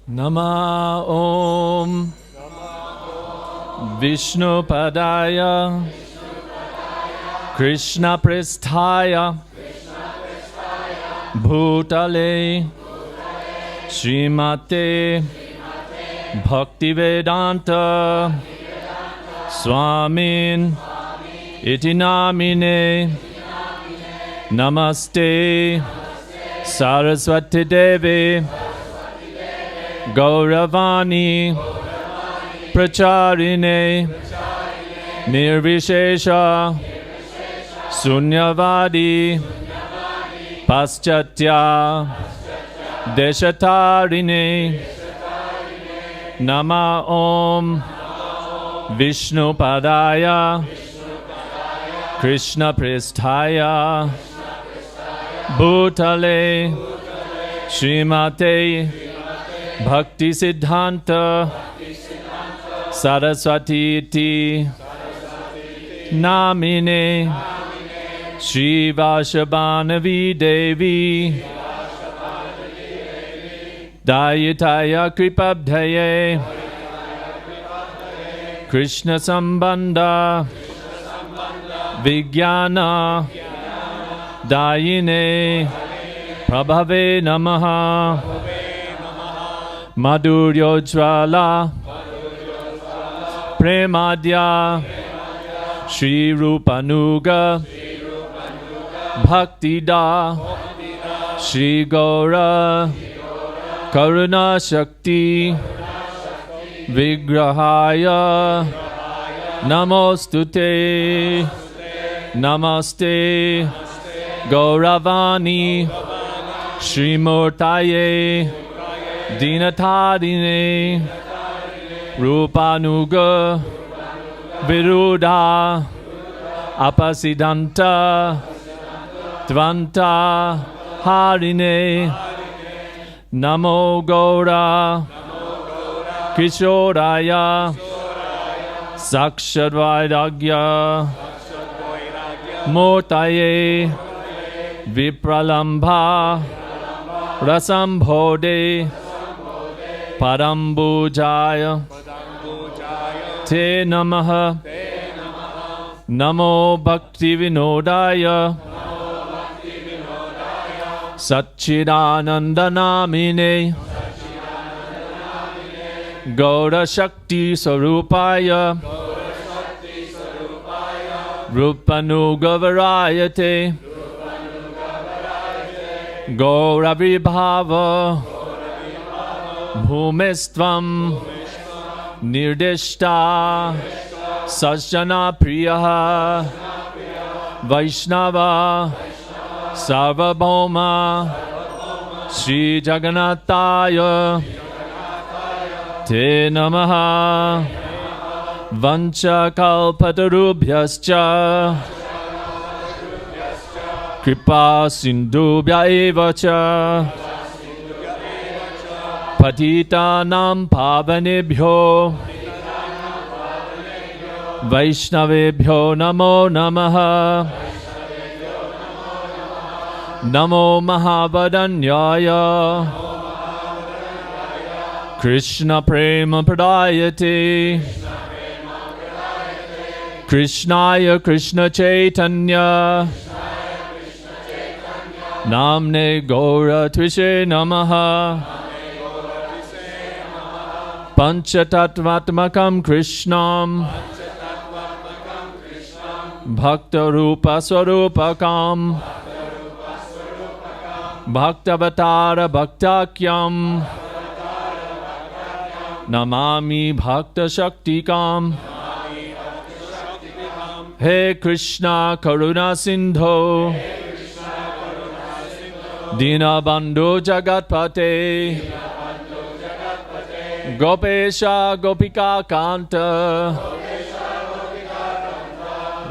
Speaker 13: Nama Om Vishnu Padaya Krishna Prasthaya Bhutale Srimate Bhaktivedanta Swamin Iti Namine Namaste Saraswati Devi Gauravani Pracharine Nirvishesha Sunyavadi Paschatya Deshatarine Nama Om Vishnu Padaya Krishna Prasthaya Bhutale Srimate Bhakti Siddhanta Saraswati Iti Namine Shri Vashabhanavi Devi Dayataya Kripabdhaye Krishna Sambandha Vijnana Dayine Prabhave Namaha Madhuryojvala Premadya Shri Rupanuga Bhakti Da Shri Gaura Karuna Shakti Vigrahaya Namostute Namaste Gauravani Srimurtaye Dinatadine Rupanuga Viruddha Apasidanta Tvanta Harine Namo Gaura Kishoraya Sakshadvaidagya Murtaye Vipralambha Rasambhode Padambujaya Te Namaha Namo Bhakti Vinodaya Satchidananda Namine Gaura Shakti Sarupaya Rupanuga Varayate Gaura Vibhava Bhumistvam Nirdishta Sajjana Priyaha Vaishnava Sarvabhauma Sri Jagannathaya Te Namaha Vancha Kalpatarubhyascha Kripa Sindubhya Evacha Patitanam Pavanebhyo Vaishnavebhyo Namo Namaha Namo Mahavadanyaya Krishna Prema Pradayate Krishnaya Krishna Chaitanya Namne Gaura Tvishe Namaha Panchatattvatmakam Krishnam Bhakta Rupa Swarupakam Bhaktavatara Bhaktakyam Namami Bhakta Shaktikam He Krishna Karuna Sindho Dinabandhu Jagatpate Gopesha Gopika Kanta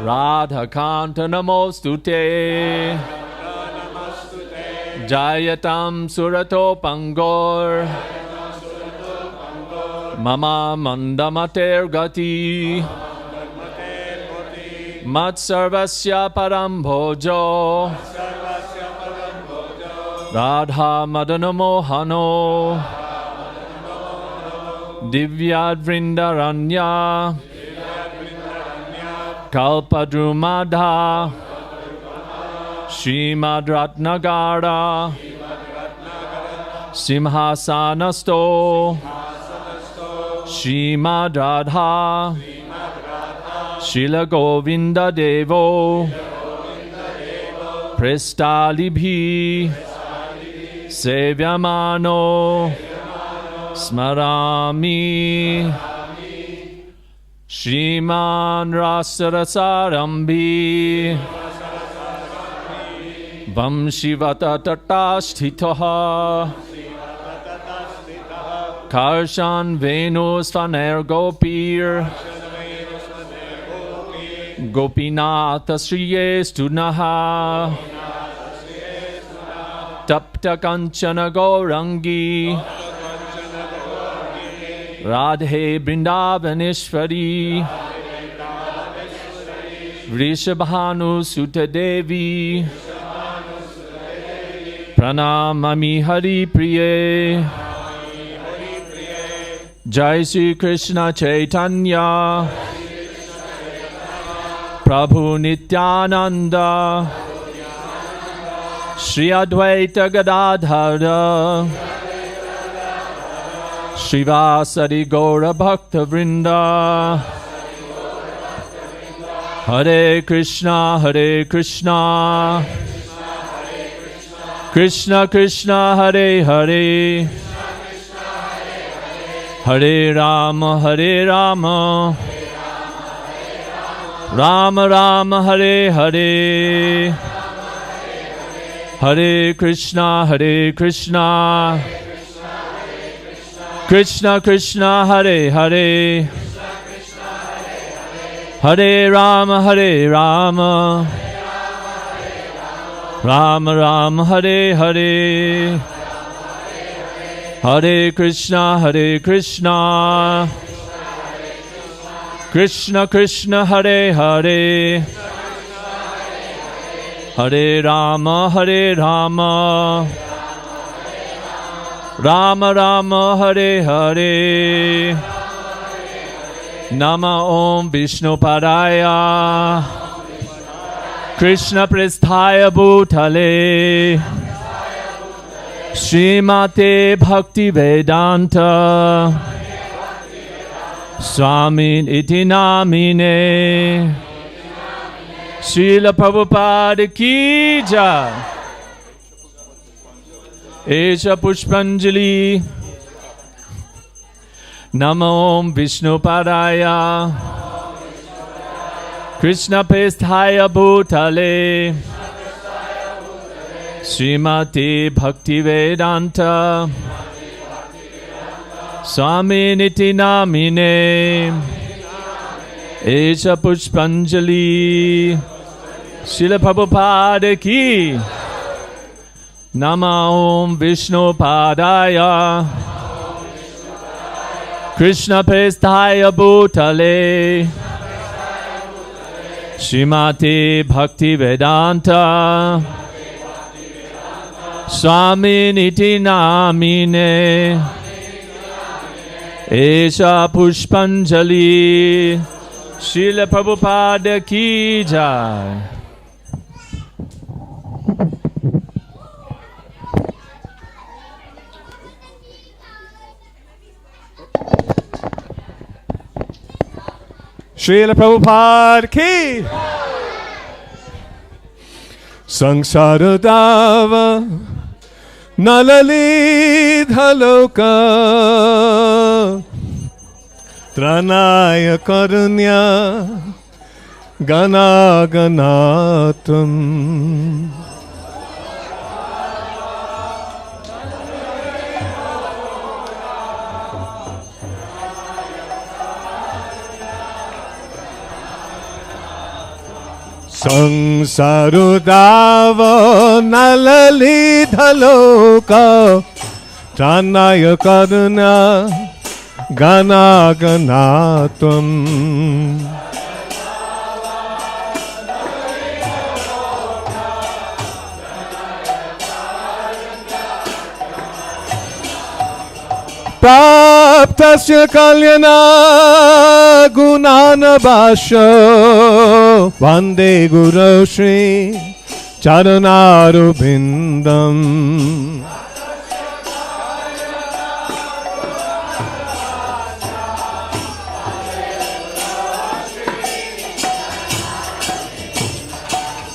Speaker 13: Radha Kanta Namostute Jayatam Surato Pangor Mama Mandamater Gati Matsarvasya Parambojo Radha Madana Mohano Divyad Vrindaranya Kalpadrumadha Srimad Ratnagara Simhasanasto Srimad Radha Srila Govinda Devo Prestalibhi Sevyamano Smarami Shriman Rasarasarambi Vamshivata Tatasthitaha Karshan Venus Vanergopir Gopinatha Sriyestunaha Tapta Kanchana Gaurangi Radhe Brindavaneshwari Vrishabhanu Sutta Devi Pranamami Hari Priye Jai Sri Krishna Chaitanya Prabhu Nityananda Shri Advaita Gadadhara Srivasadi Gaura Bhakta Vrinda Hare Krishna, Hare Krishna, Krishna Krishna, Hare Hare, Hare Rama, Hare Rama, Rama Rama, Hare Hare, Hare Krishna, Hare Krishna, Krishna Krishna, Hare Hare, Hare Rama, Hare Rama, Rama Rama, Hare Hare, Hare Krishna, Hare Krishna, Krishna Krishna, Hare Hare, Hare Rama, Hare Rama, Rama Rama, Hare Hare, Nama Om Vishnu Padaya, Krishna Prasthaya Bhutale, Srimate Bhakti Vedanta, Swami Iti Namine, Srila Prabhupada Ki Jai. Esha Pushpanjali. Namo Om Vishnu Padaya, Krishna Pesthaya Bhutale, Srimati Bhakti Vedanta, Swami Niti Namine, Esha Pushpanjali, Srila Prabhupada Ki. Nama Om Vishnu Padaya, Krishna Pesthaya Bhutale, Srimati Bhakti Vedanta, Swami Niti Namine, Esha Pushpanjali, Srila Prabhupada Ki Jai.
Speaker 14: Srila Prabhupada Ki. Sangsara Dava Nalalidha Loka Tranaya Karunya Gana Ganatam Sangsarudava Nalalidha Loka Tranaya Karuna Gana Ganatam Praptasya Kalyana Gunana Basho Vande Guru Shri Charanaru Bindam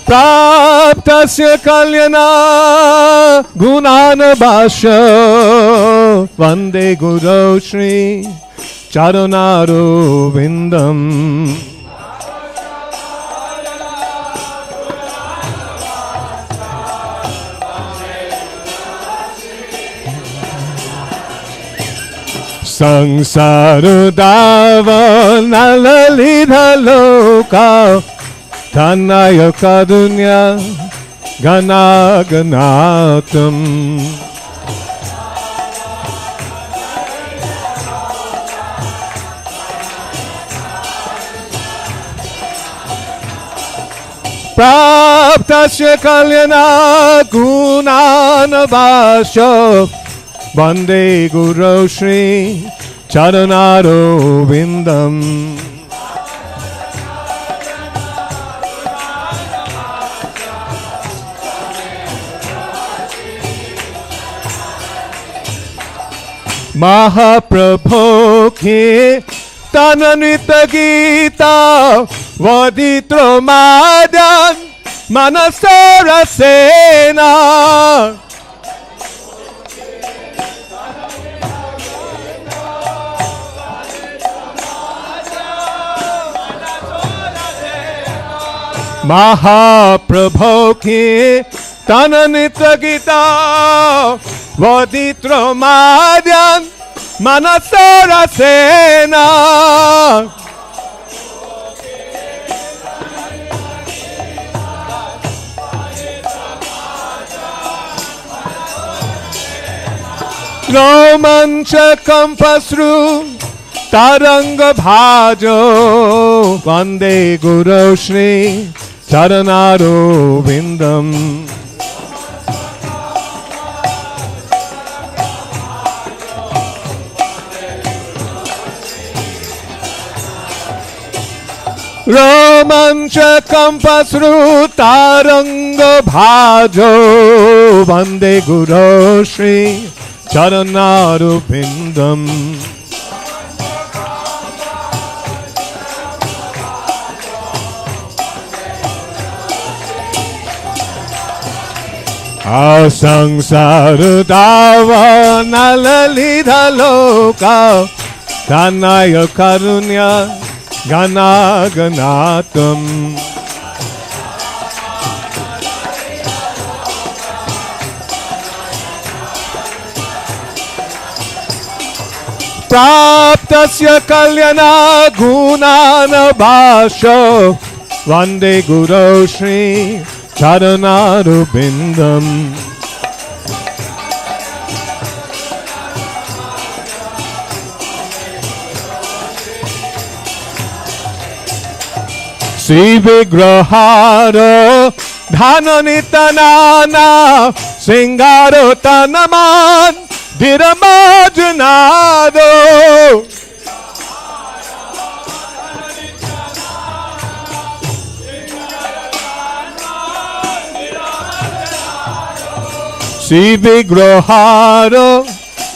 Speaker 14: Praptasya Kalyana Gunana Basho Vande Guru Shri Charanaru Vindam Sangsarudava Nalalidha Loka Tanaya Karunya Gana Ganatam Praptasya Kalyana Gunana Basho Vande Guru Shri Charanaru Vindam Mahaprabhu ki Tananita Gita Vaditromadan Manasarasena Mahaprabhu ki Tananitra Gita Vaditromadan Manasarasena Romanchakam pasru Taranga bhajo Vande Guru Shri Charanaro Vindam Romanchakam pasru Taranga bhajo Vande Guru Shri Charanaro Vindam Asangsara dava nalalidha loka Dhanaya karunya ganaganatam Praptasya kalyana gunana bhasho Vande Guru Shri Charanaro Bindam Sri Vigraharo Dhananitanana Singaro Tanaman Dhiramajanado Sri Vigraharo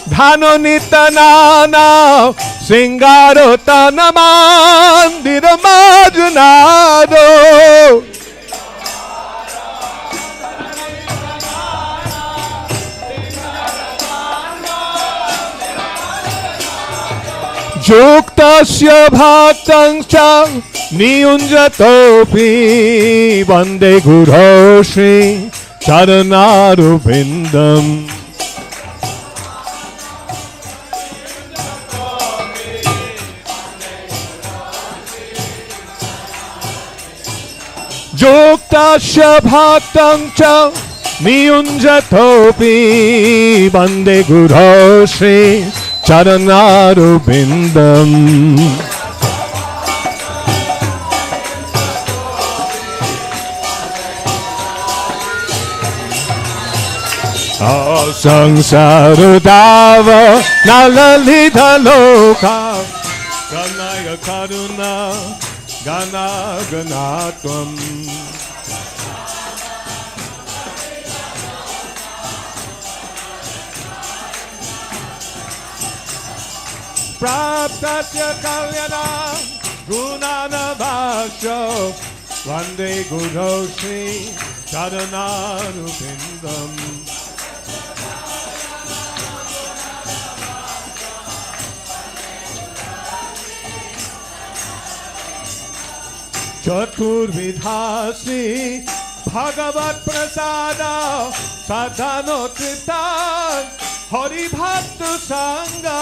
Speaker 14: Dhananitanana Singaro Tanaman Dhiramajanado Yuktasya bhaktanscha niyunjatopi Vande Guru Shri Charanaro Vindam Yuktasya bhaktanscha niyunjatopi Vande Guru Shri Charanaro Vindam Sangsara dava nalalidha loka Ganaya karuna ganaganatvam Praptasya kalyana gunana bhasho Vande Guru Shri Charanaro Vindam Chaturvidhasi Bhagavat Prasada Sadhano Tritan Hari Bhakta Sangha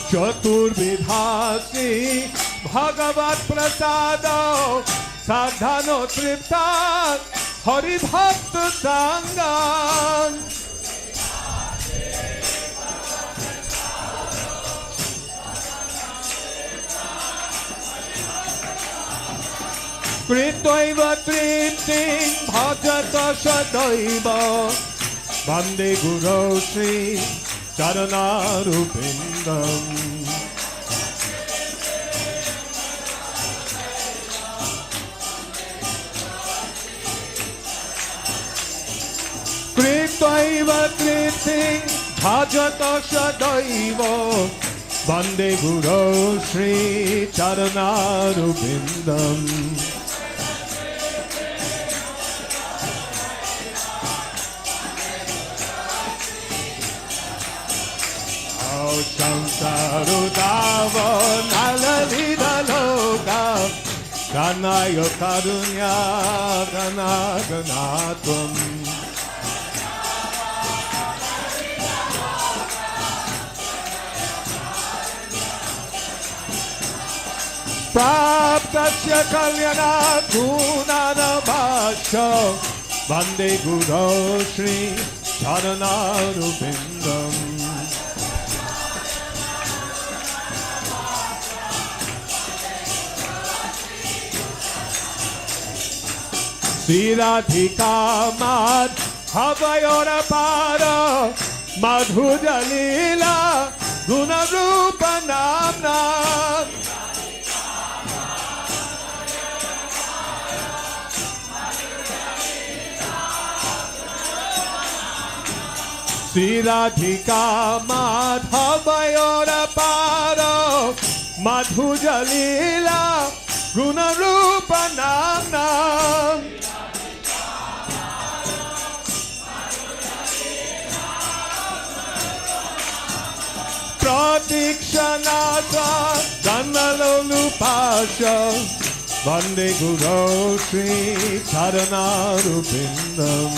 Speaker 14: Chaturvidhasi Bhagavat Prasada Sadhano Tritan Hari Bhakta Sangha Kritaiva Trinting Bhajata Sadaiva Vande Guru Shri Charanaro Vindam Kritvaiva Tripting Bhajata Sadaiva Vande Guru Sri Charanarubindam Samsarudava Nalalida Loka Kanaya Karunya Ganaganatum Praptasya Kalyana Gunana Bhasha Vande Guru Sri Charanarubindam Siradhika Mad Havayora Para Madhujalila Guna Rupa Namna Siradhika Mad Havayora Para Madhujalila Guna Rupa Namna Pratikshanata Dhanalolupasha Vande Guru Sri Charanarubindam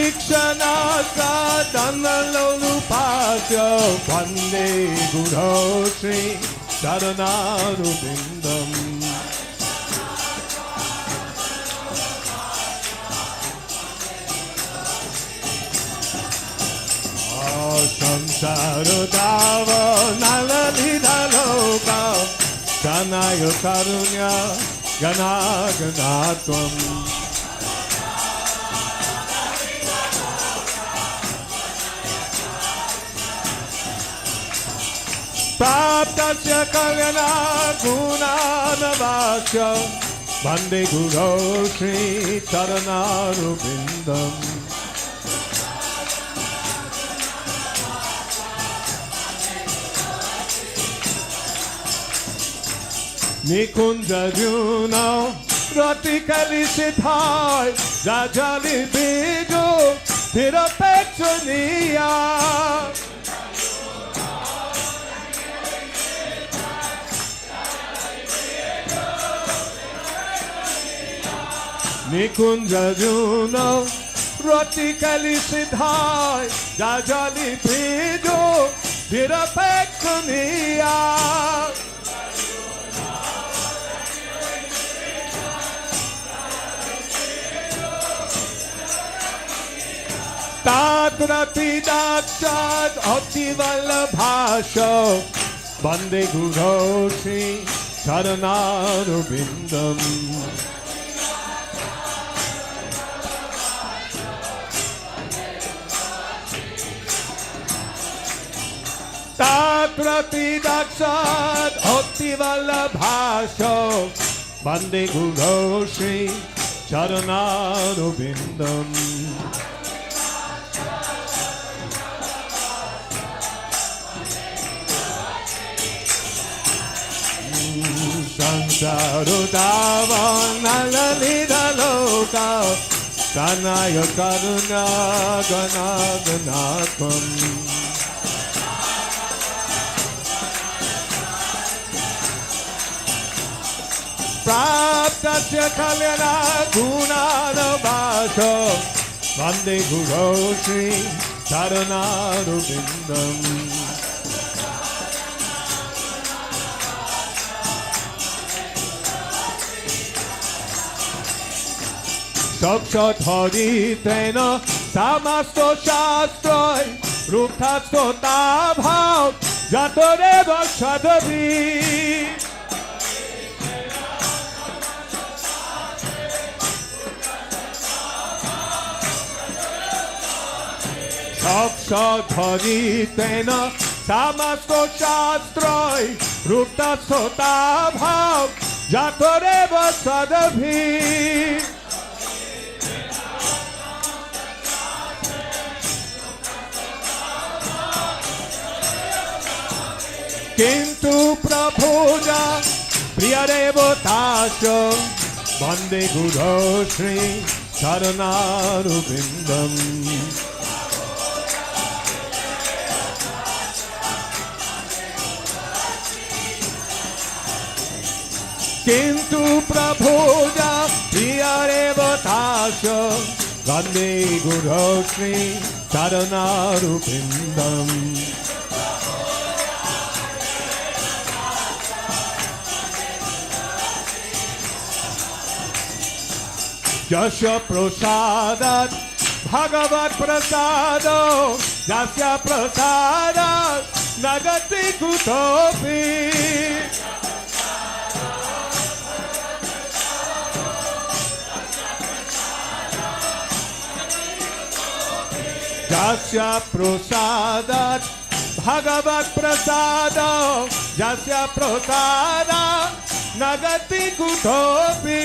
Speaker 14: Pratikshanata Dhanalolupasha Vande Guru Sri Charanarubindam Samsarudava Nalalida Loka Kanaya Karunya Ganaganatum Praptasya Kalyana Gunana Vasya Vande Guru Sri Charanarubindam Nikunja Juno Ratikali Siddhai Jajali Bijo Tirapechaniya Nikunja Juno Ratikali Siddhai Jajali Bijo Tirapechaniya Tatrapi Dakshat Ativalabhasha Vande Guru Sri Charanarubindam Tatrapi Dakshat Ativalabhasha Vande Guru Sri Charanarubindam Samsarudava Nalalida Loka Kanaya Karuna Ganaganatam Praptasya Kalyana Gunana Vasha Vande Guru Sri Charanarubindam Sakshat Hari Tena Samasto Shastroi Ruptasto Tabhav Jatoreva Shadavi Sakshat Hari Tena Samasto Shastroi रूपता सोता भाव जातो रे बसदभी किंतु प्रभुजा प्रिय देवताश वंदे गुरो श्री चरणारविंदम किंतु प्रभुजा प्रिय देवताश वंदे गुरो श्री चरणारविंदम यस्य प्रसादात् भगवत् प्रसादो यस्य प्रसादात् न गति कुतोऽपि यस्य प्रसादात् भगवत् प्रसादो यस्य प्रसादात् न गति कुतोऽपि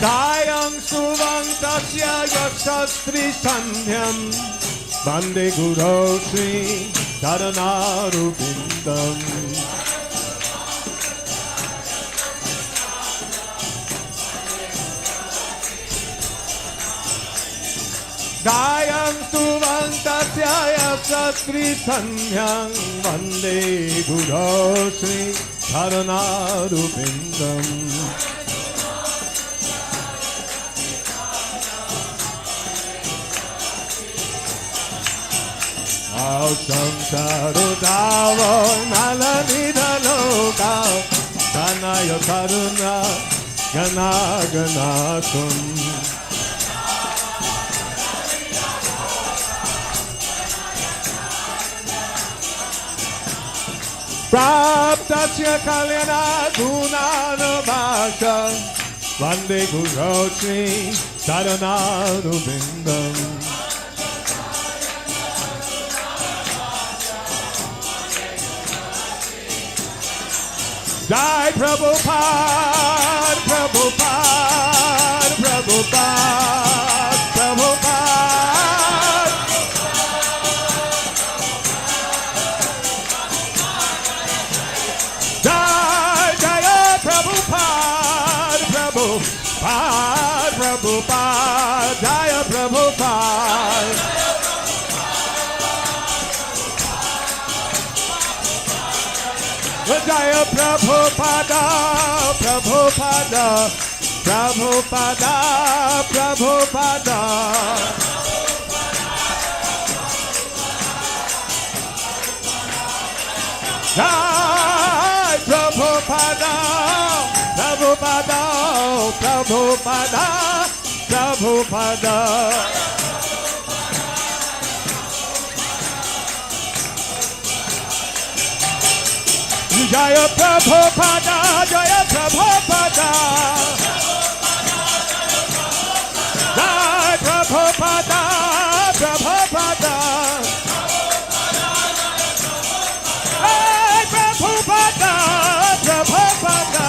Speaker 14: दायं सुवंतस्य यशस्त्री संध्यं वंदे गुरो श्री चरणारविंदम दायं सुवंतस्य यशस्त्री संध्यं वंदे गुरो Shri चरणारविंदम Samsarudavo nalanidaloka Tanaya karuna gana ganasum Praptasya kalyana gunanabhasha Vande Guru Shri Saranarubindam Jai Prabhupada, Prabhupada, Prabhupada, Prabhupada. Jai Jaya Prabhupada, Prabhupada, Prabhupada, Jaya Prabhupada. Jaya Prabhupada, Prabhupada, Prabhupada, Prabhupada. Jai Prabhupada, Prabhupada, Prabhupada, Prabhupada. Jaya Prabhupada, Jaya Prabhupada, Jai Prabhupada, Prabhupada, Jai Prabhupada, Prabhupada,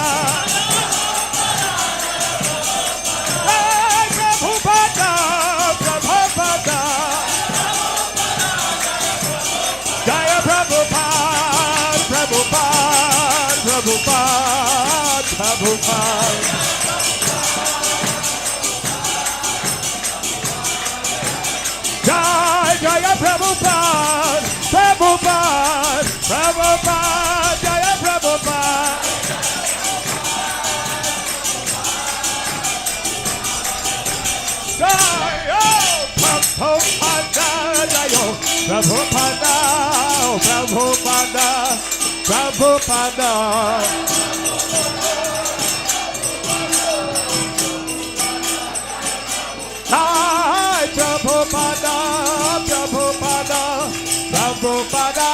Speaker 14: Jai Prabhupada, Prabhupada, Jaya Prabhupada, Prabhupada, Prabhupada, Prabhupada. Jai Jaya Prabhupada, Prabhupada, Prabhupada, Jaya Prabhupada. Jaya Prabhupada, Jaya Prabhupada, Prabhupada, Prabhupada. Jai Prabhupada, Prabhupada, Prabhupada,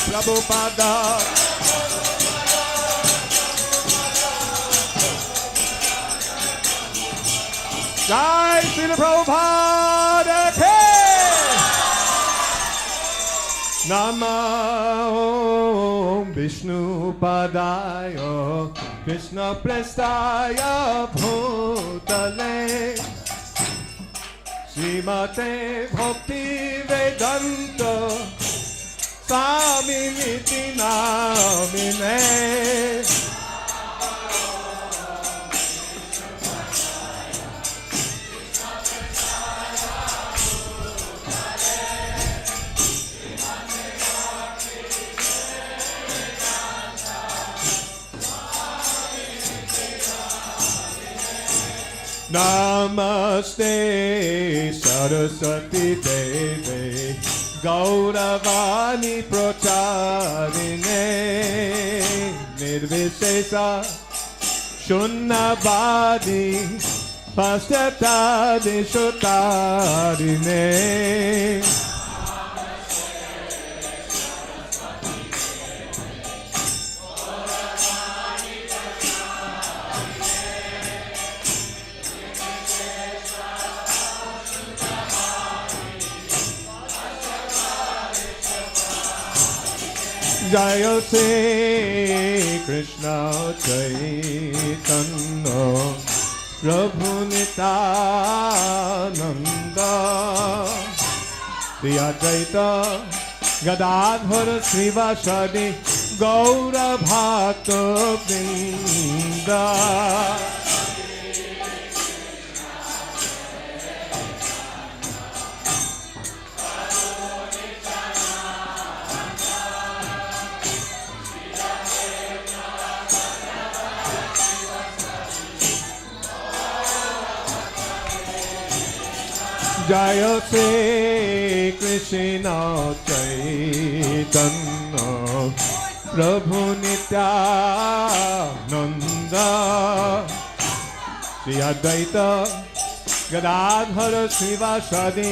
Speaker 14: Prabhupada. Jai Srila Prabhupada Ki! Nama Om Vishnu Padaya Krishna Prestaya Bhutale Srimate Bhakti Vedanta Swaminiti Namine Namaste Saraswati Devi Gauravani Pracharine Nirvishesa Shunnavadi Pastyatadi Shutarine Jaya Sri Krishna Chaitanya Prabhu Nityananda Shri Advaita Gadadhara Srivasadi Gaura Bhakta Vrinda Jaya Sri Krishna Chaitanya Prabhu Nityananda Shri Advaita Gadadhara Srivasadi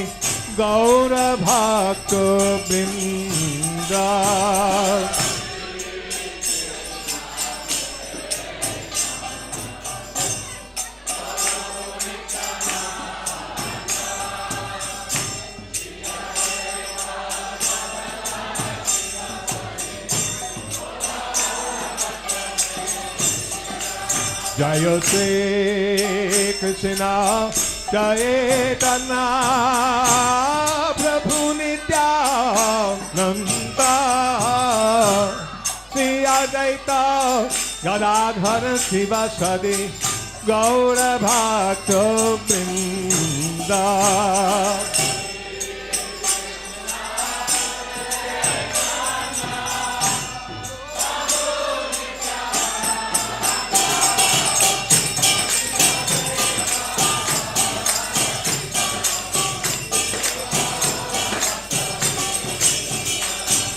Speaker 14: Gaura Bhakta Vrinda Jaya Sri Krishna Chaitanya Prabhu Nityananda Shri Advaita Gadadhara Srivasadi Gaura Bhakta Vrinda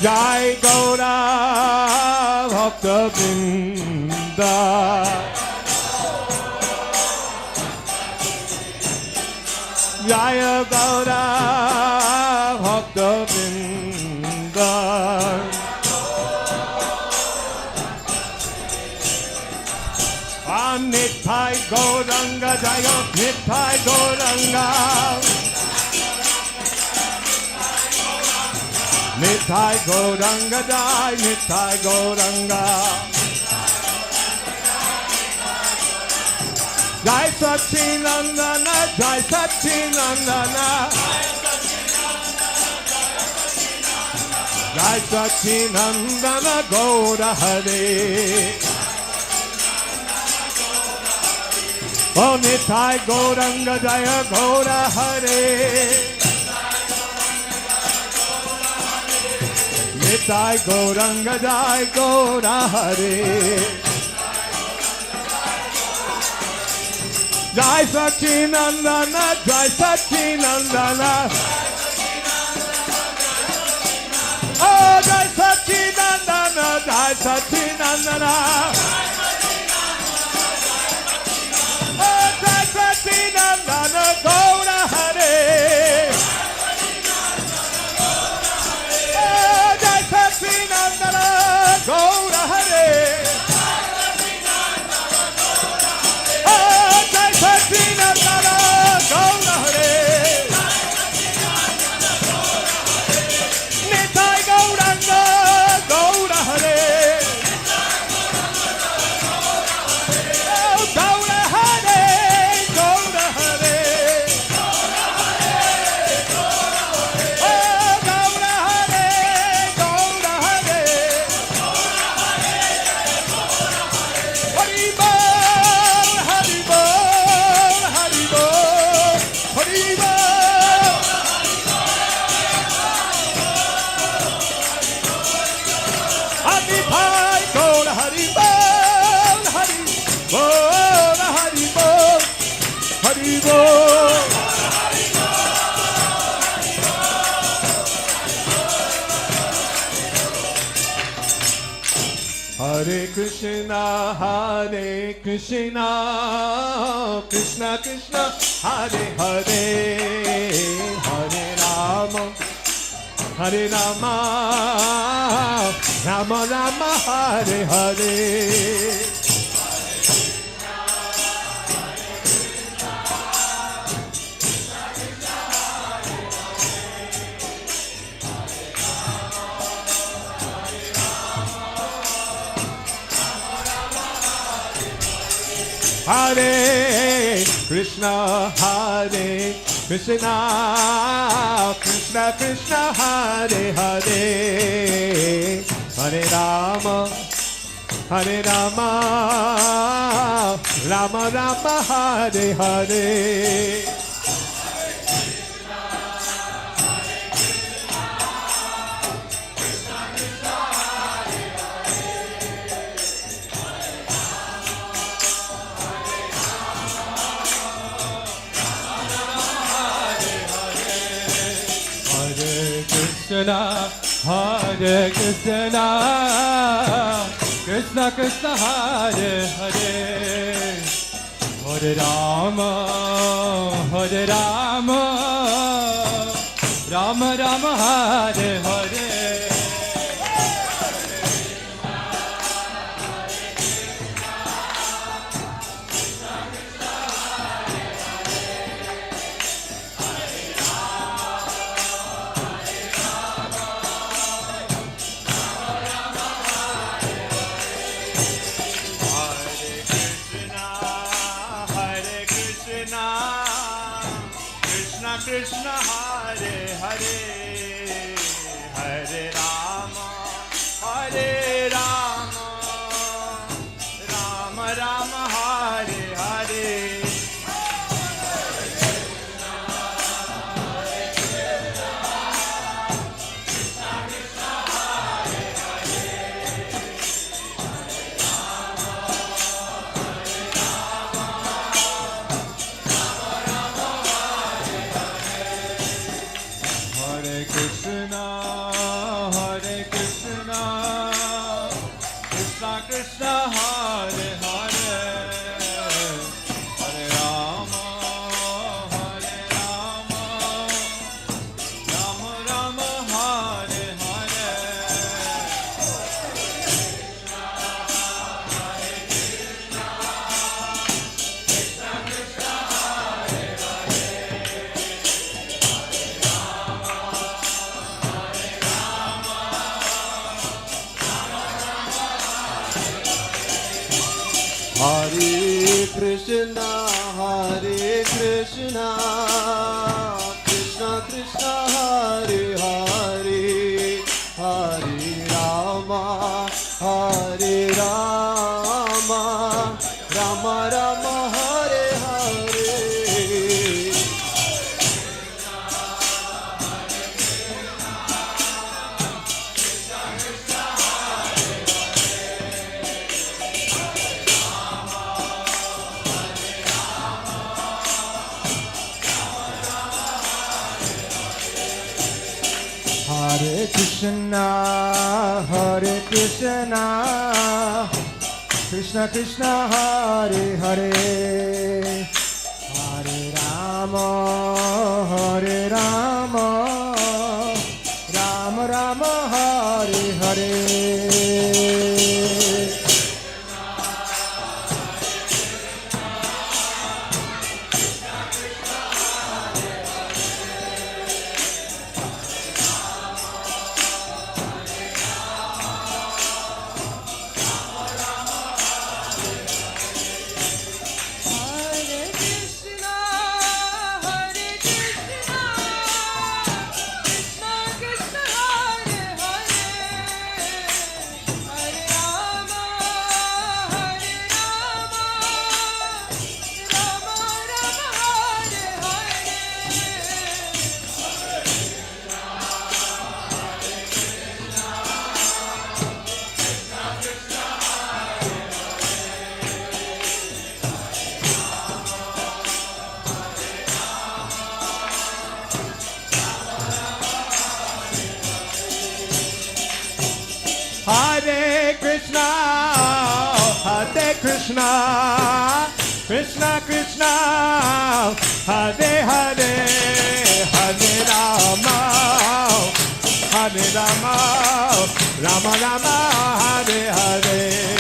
Speaker 14: Jai Gaura Bhakta Vrinda Jai Gaura Bhakta Vrinda Nithai Gauranga Jaya Nithai Gauranga Nithai Gauranga Jai Nithai Gauranga Jai Sachinandana Jai Sachinandana Jai Sachinandana Gaura Hare Oh Nithai Gauranga Jaya Gaura Hare Nithai Gauranga Jai Gaura Hare Jai Sachinandana Jai Sachinandana Oh Jai Sachinandana Jai Sachinandana Oh Jai Sachinandana Gaura Hare Gaura Hare Oh Jai Sachinandana Bhai Gaur Hari Bol, Hari Bol, Hari Bol, Hari Bol. Hare Krishna, Krishna Krishna, Hare Hare, Hare Rama, Hare Rama, Rama Rama, Hare Hare. Hare Krishna, Krishna Krishna, Hare Hare, Hare Rama, Hare Rama, Rama Rama, Hare Hare. Krishna, Hare Krishna, Krishna Krishna, Hare Hare, Hare Rama, Hare Rama, Rama Rama, Hare Hare. Krishna, Hare Hare, Hare Rama, Hare Rama, Rama Rama, Hare Hare. Krishna, Hare Hare, Hare Rama, Hare Rama, Rama Rama, Hare Hare. Hare Krishna, Krishna Krishna, Hare Hare, Hare Rama, Hare Rama, Rama Rama, Hare Hare. Hare Krishna, Krishna Krishna, Hare Hare, Hare Rama, Hare Rama, Rama Rama, Hare Hare. Hare Hare Krishna, Hare Krishna, Krishna Krishna, Hare Hare, Hare Rama, Hare Rama, Rama Rama, Hare Hare.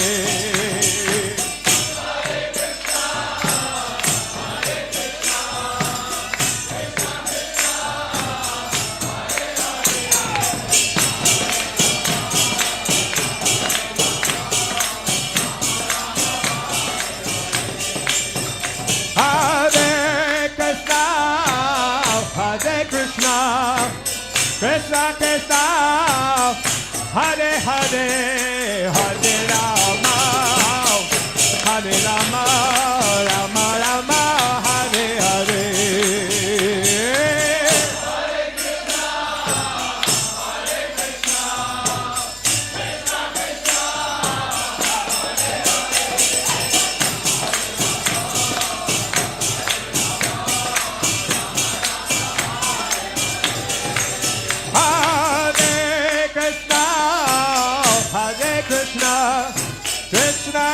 Speaker 14: Krishna Krishna, Hare Hare, Hare Rama, Hare Rama, Rama Rama, Hare Hare. Hare Krishna, Hare Krishna, Krishna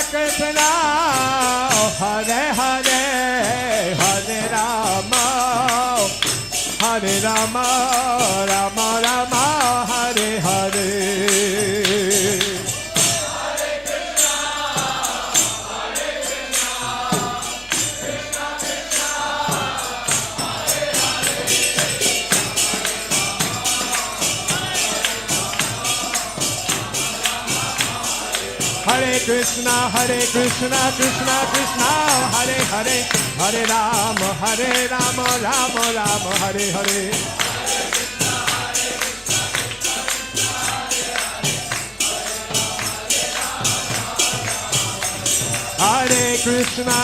Speaker 14: Krishna, Krishna, Krishna Krishna, Hare Hare, Hare Rama, Hare Rama, Rama Rama, Hare Hare. Hare Krishna,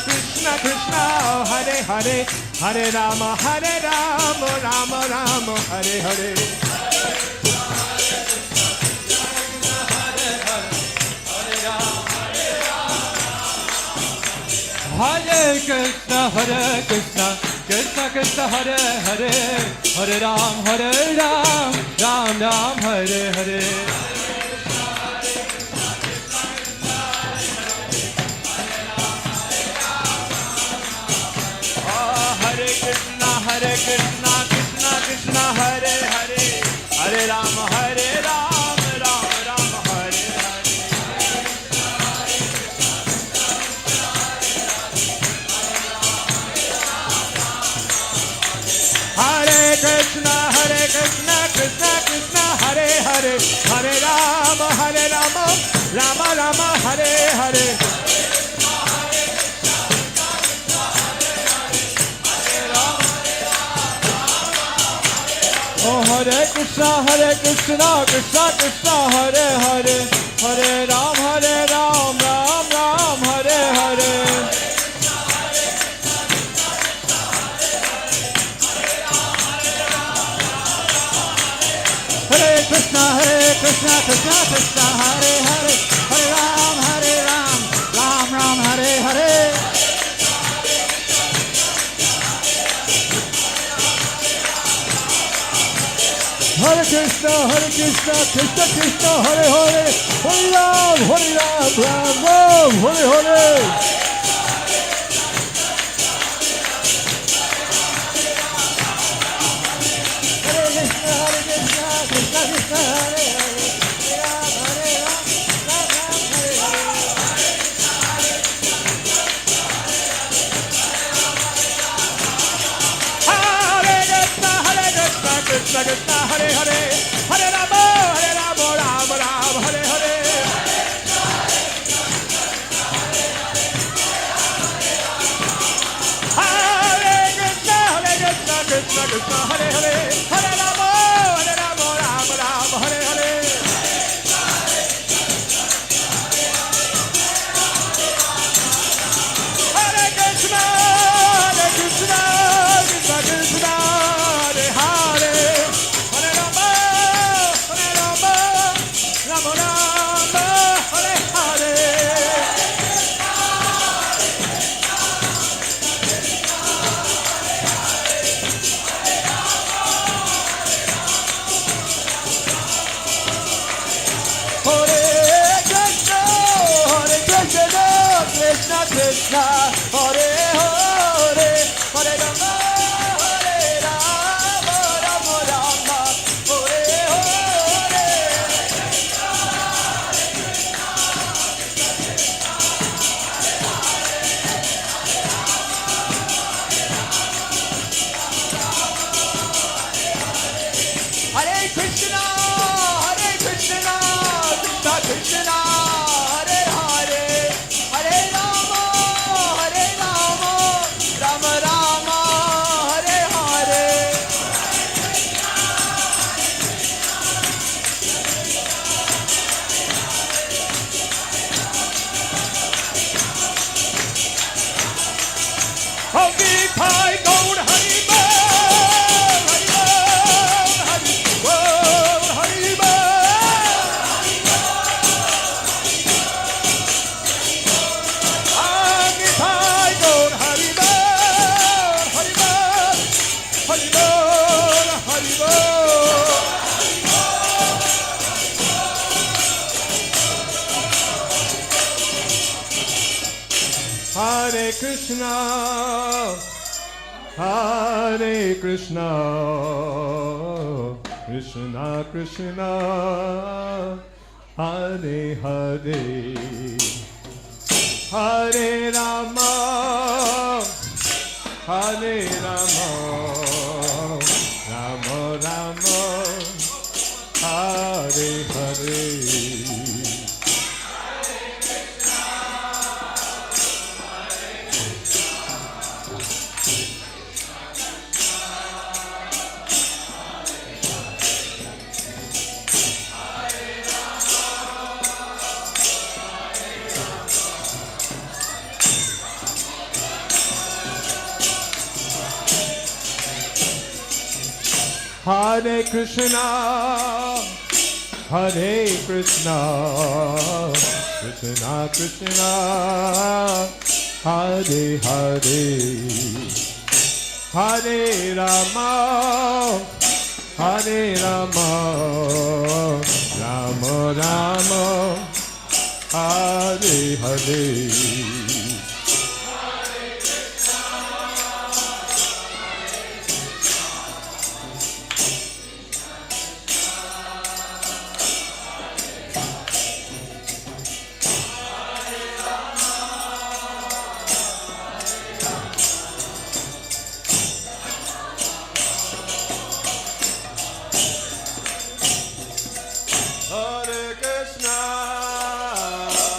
Speaker 14: Krishna Krishna, Hare Hare, Hare Rama, Rama Rama, Hare Hare. Hare Krishna, Krishna Krishna, Hare Hare, Hare Rama, Rama Rama, Hare Hare.
Speaker 15: Hare Krishna, Krishna Krishna, Hare Hare, Hare Ram, Ram Ram, Hare Hare.
Speaker 14: Hare Krishna, Krishna Krishna, Hare Hare, Hare Ram, Ram Ram, Hare Hare. Hare Krishna, Krishna Krishna, Hare Hare, Hare Ram, Rama Rama, Hare Hare.
Speaker 15: Oh Hare Krishna, Krishna Krishna, Hare Hare, Hare Ram, Ram Ram, Hare Hare. Hare Krishna, Krishna, Hare Hare, Hare Ram, Ram Ram, Hare Hare. Hare Krishna, Krishna Krishna, Hare Hare, Hare Ram, Ram Ram, Hare Hare.
Speaker 14: Krishna Krishna, Hare Hare, Hare Rama, Rama Rama, Hare Hare. Hare Krishna, Krishna Krishna, Hare Hare, Hare Rama, Rama Rama, Hare Hare. Hare Krishna, Krishna Krishna, Hare Hare, Hare Rama, Krishna, Hare Hare, Hare Rama, Hare Rama, Rama Rama, Hare Hare. Hare Krishna, Krishna Krishna, Hare Hare, Hare Rama, Rama Rama, Hare Hare. Hoki Pai Gaur Hari Bol, Hari Bol, Hari Bol, Hari Bol. Hoki Pai Gaur Hari Bol, Hari Bol, Hari Bol, Hari Bol. Hare Krishna, Hare Krishna, Krishna Krishna, Hare Hare, Hare Rama, Hare Rama, Rama Rama, Hare Hare. Hare Krishna, Hare Krishna, Krishna Krishna, Hare Hare, Hare Rama, Hare Rama, Rama Rama, Hare Hare. Hare Krishna,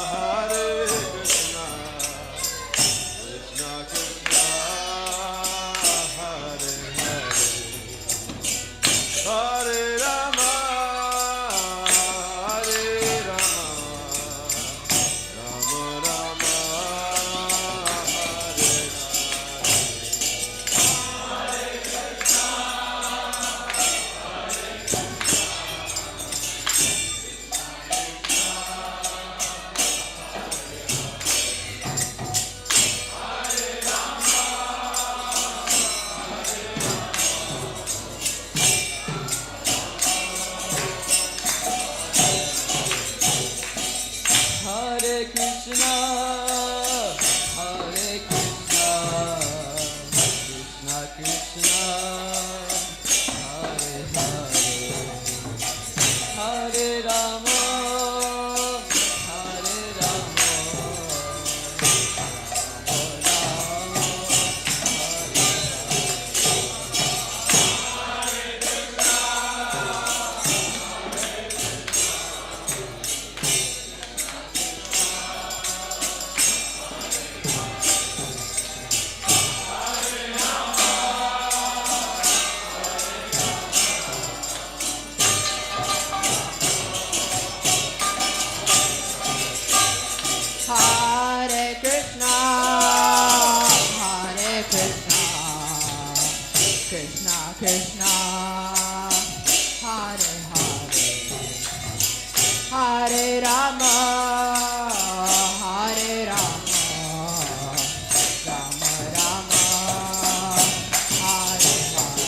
Speaker 14: Hare Krishna, Krishna Krishna, Hare Hare, Hare Rama, Hare Rama, Rama Rama, Hare Hare Krishna, Hare Krishna, Krishna Krishna, Hare Hare, Hare Rama, Hare Rama, Hare Krishna, Hare Krishna, Krishna Krishna, Hare Hare, Hare Rama, Hare Rama, Rama Rama, Hare Hare.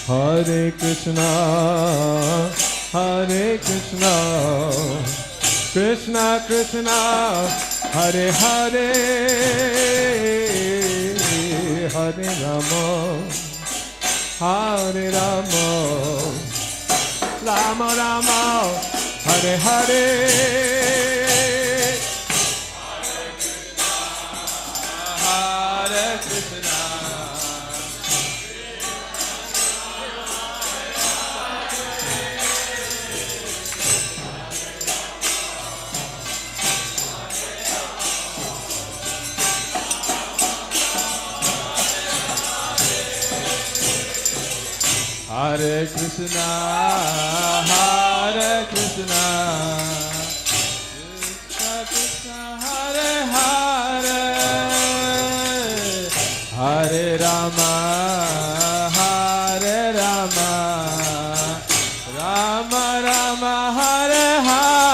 Speaker 14: Hare Krishna, Hare Krishna, Krishna Krishna, Hare Hare, Hare Rama, Hare Rama, Rama Rama, Hare Hare. Hare Krishna, Hare Krishna, Hare Krishna, Krishna Krishna, Hare Hare, Hare Rama, Hare Rama, Rama Rama, Hare Hare.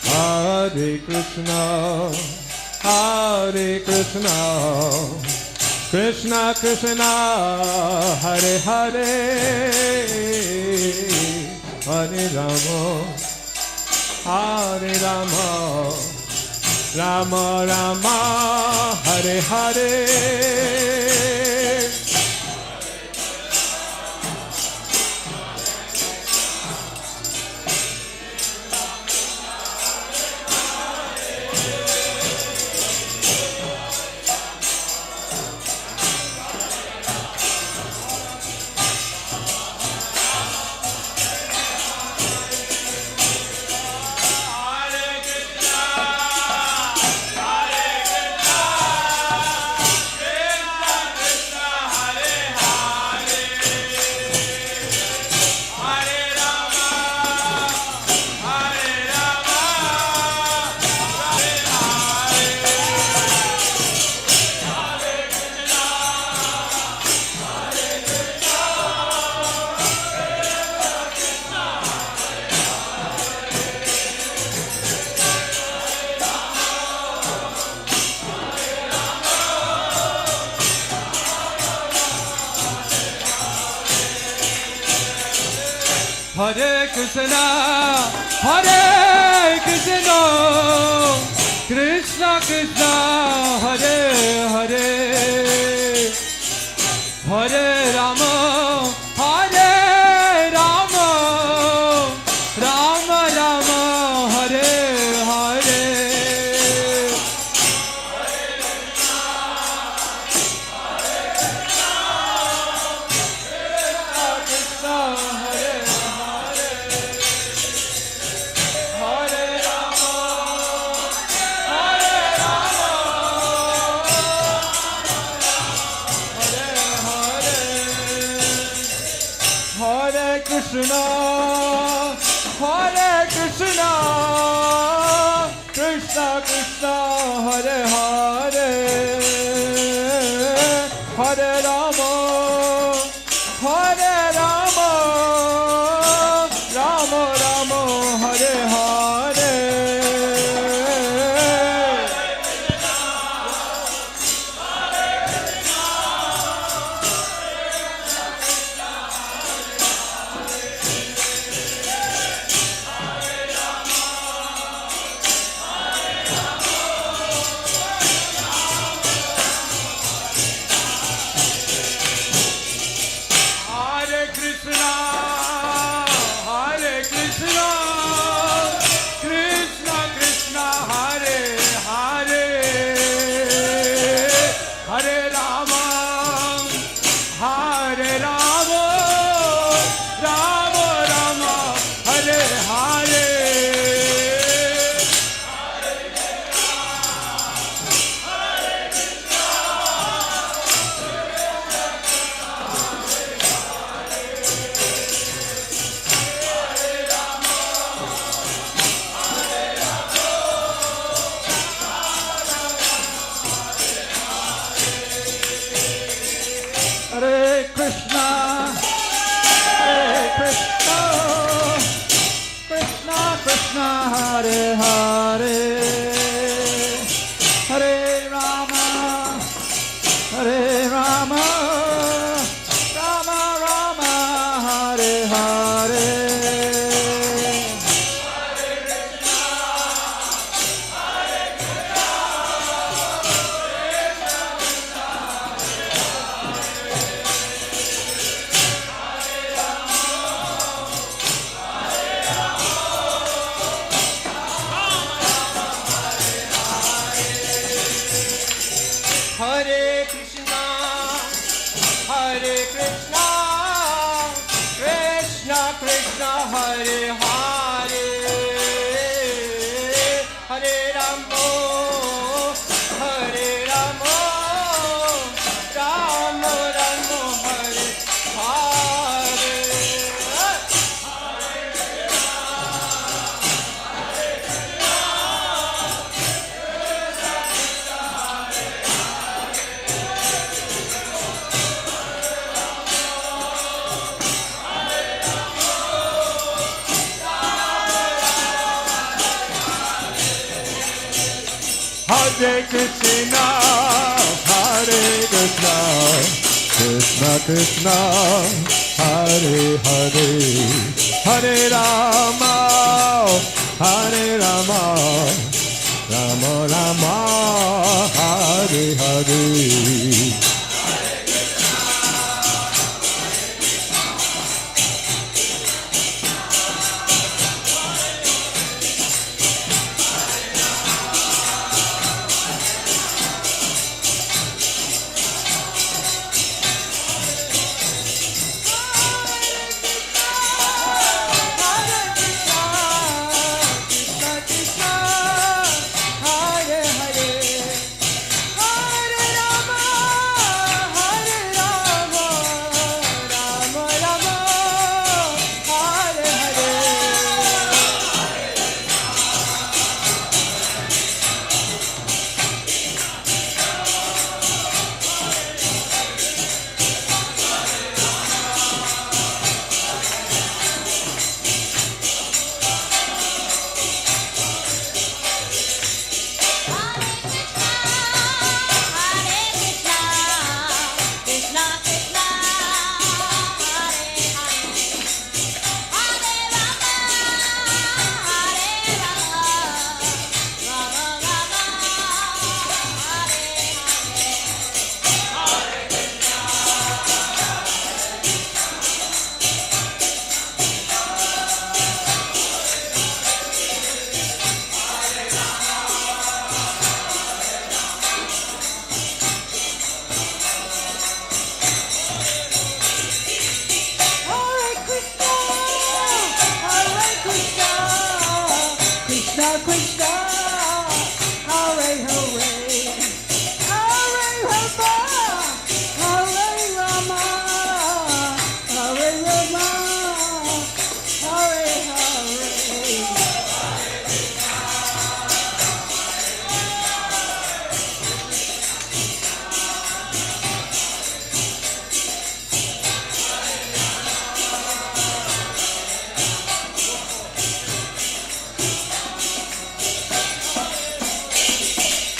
Speaker 14: Hare Krishna, Hare Krishna, Krishna Krishna, Hare Hare, Hare Rama, Hare Rama, Rama Rama, Hare Hare. Hare Krishna, Hare Krishna, Krishna Krishna, Hare Hare, Hare Rama, Hare Rama, Rama Rama, Hare Hare. Krishna, Hare Krishna, Krishna Krishna, Hare Hare, Hare Rama, Hare Rama, Rama Rama, Hare Hare. Krishna, Krishna Hare Hare Hare Ramo Hare Ramo Ramo Ramo Hare Hare Hare Krishna, Hare Krishna, Krishna Krishna, Hare Hare, Hare Rama, Hare Rama, Rama Rama, Hare Hare.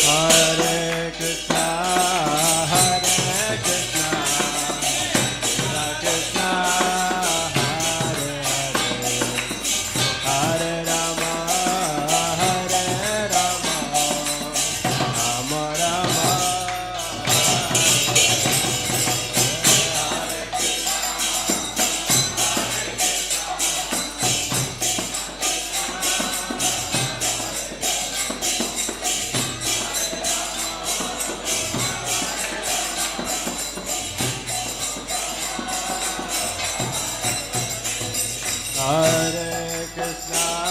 Speaker 14: Hare Krishna, Hare Krishna, Krishna Krishna, Hare Hare, Hare Rama, Hare Rama, Rama Rama, Hare Krishna.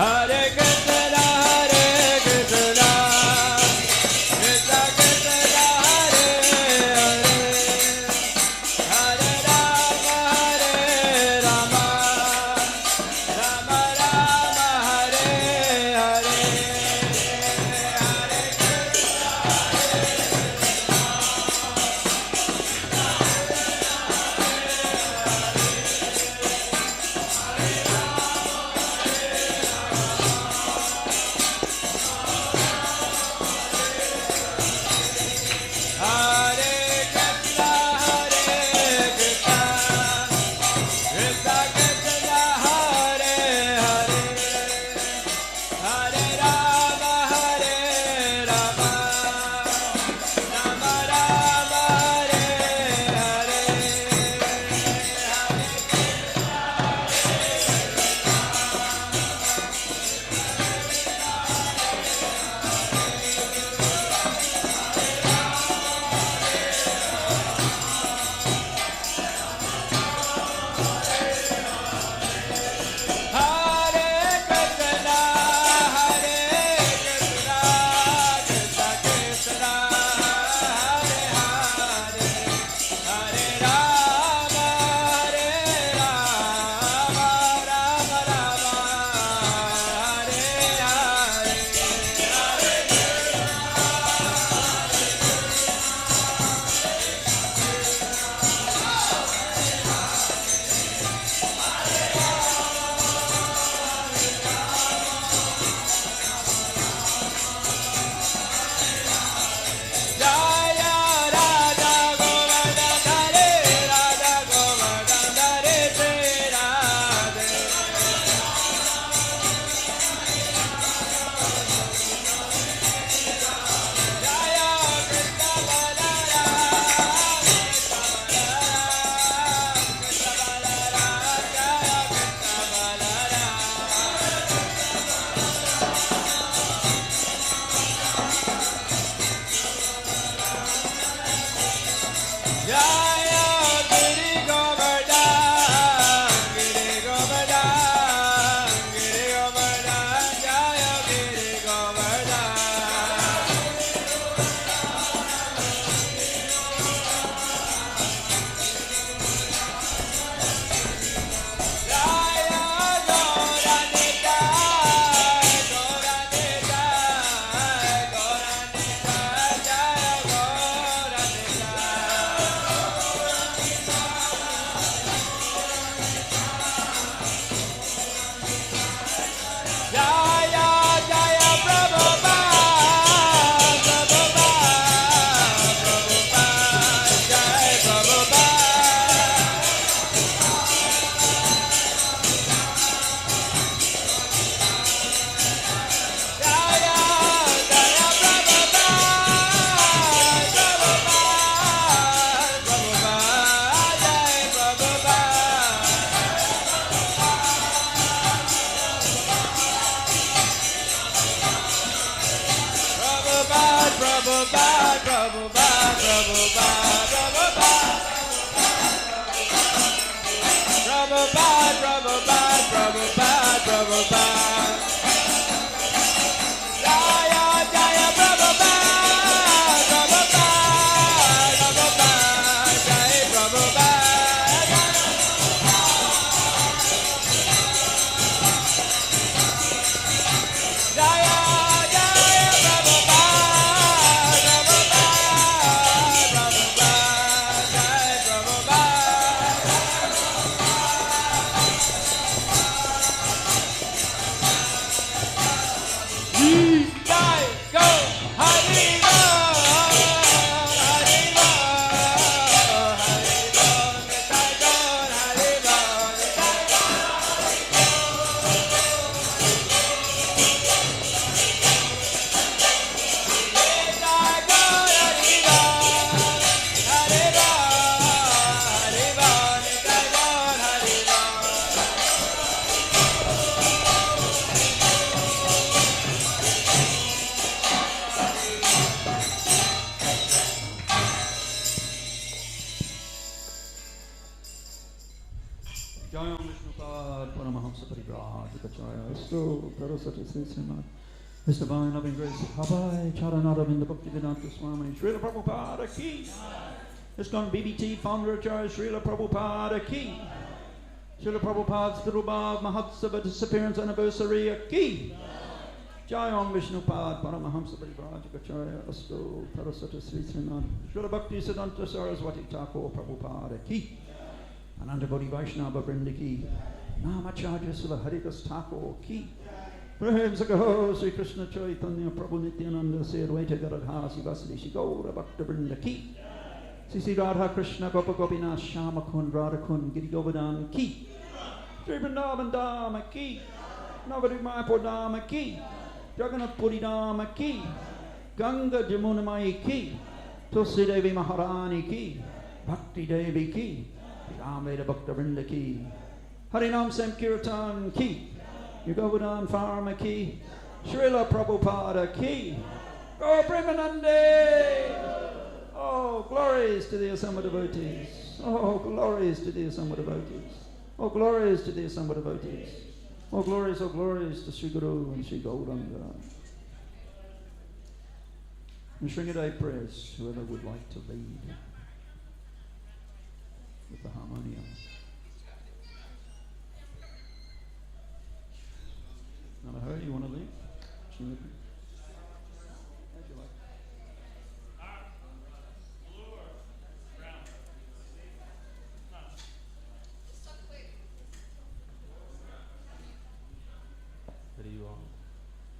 Speaker 14: Hare Krishna, Hare Krishna, Krishna Krishna, Hare Hare, Hare Rama, Hare Rama, Rama Rama, Hare Hare, Hare
Speaker 2: Kachaya, Astu, Parasati Srisima, His Divine Loving Grace, Habai, Charanada in the Bhaktivedanta Swami, Srila Prabhupada Ki, ISKCON BBT founder Acharya Srila Prabhupada Ki, Srila Prabhupada's Prabhupada Mahatsava Disappearance Anniversary Ki, Jai Om Vishnupad Paramahamsa Parivrajakacharya Astu Parasata Sri Srimad Srila Bhakti Siddhanta Saraswati Thakur Prabhupada Ki, Ananda Bodhi Vaishnava Vrinda Ki, Namacharya Srila Haridas Thakur Ki, Prem Sakaho Sri Krishna Chaitanya Prabhu Nityananda Sri Advaita Garadha Sivasadi Shigaura Bhakta Vrinda Ki, Sisi Radha Krishna Gopa Gopinath Shama Kund Radha Kund Giri Govardhan Ki, Sri Vrindavan Dharma Ki, Navadip Mayapur Dharma Ki, Jagannath Puri Dharma Ki, Ganga Jamuna Mai Ki, Tulsi Devi Maharani Ki, Bhakti Devi Ki, Ramveda Bhakta Vrinda Ki, Harinam Sankirtan Ki, Yugovardhan Pharma Ki, Srila Prabhupada Ki, Go Premanande! Oh, glories to the assembled devotees. Oh, glories to the assembled devotees. Oh, glories to the assembled devotees. Oh, glories to Sri Guru and Sri Gauranga. And Sringadev prayers, whoever would like to lead with the harmonium. Not a hurry, you want to lead? Sringadev? How'd you like?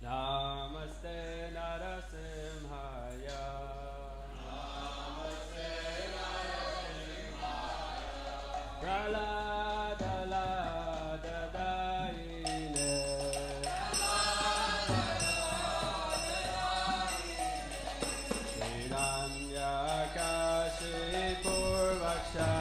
Speaker 16: Namaste Narasimhaya. Namaste Narasimhaya. Pralada Lada Daine. Hiranya Kashi Purvaksha.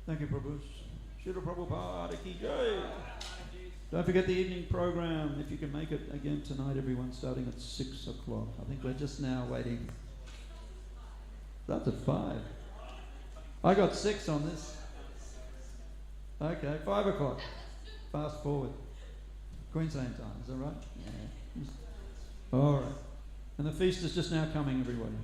Speaker 2: Thank you, Prabhu. Srila Prabhupada Ki Jai. Don't forget the evening program, if you can make it again tonight, everyone, starting at 6 o'clock. I think we're just now waiting. That's at 5. I got 6 on this. Okay, 5 o'clock. Fast forward. Queensland time, is that right? Yeah. All right. And the feast is just now coming, everybody.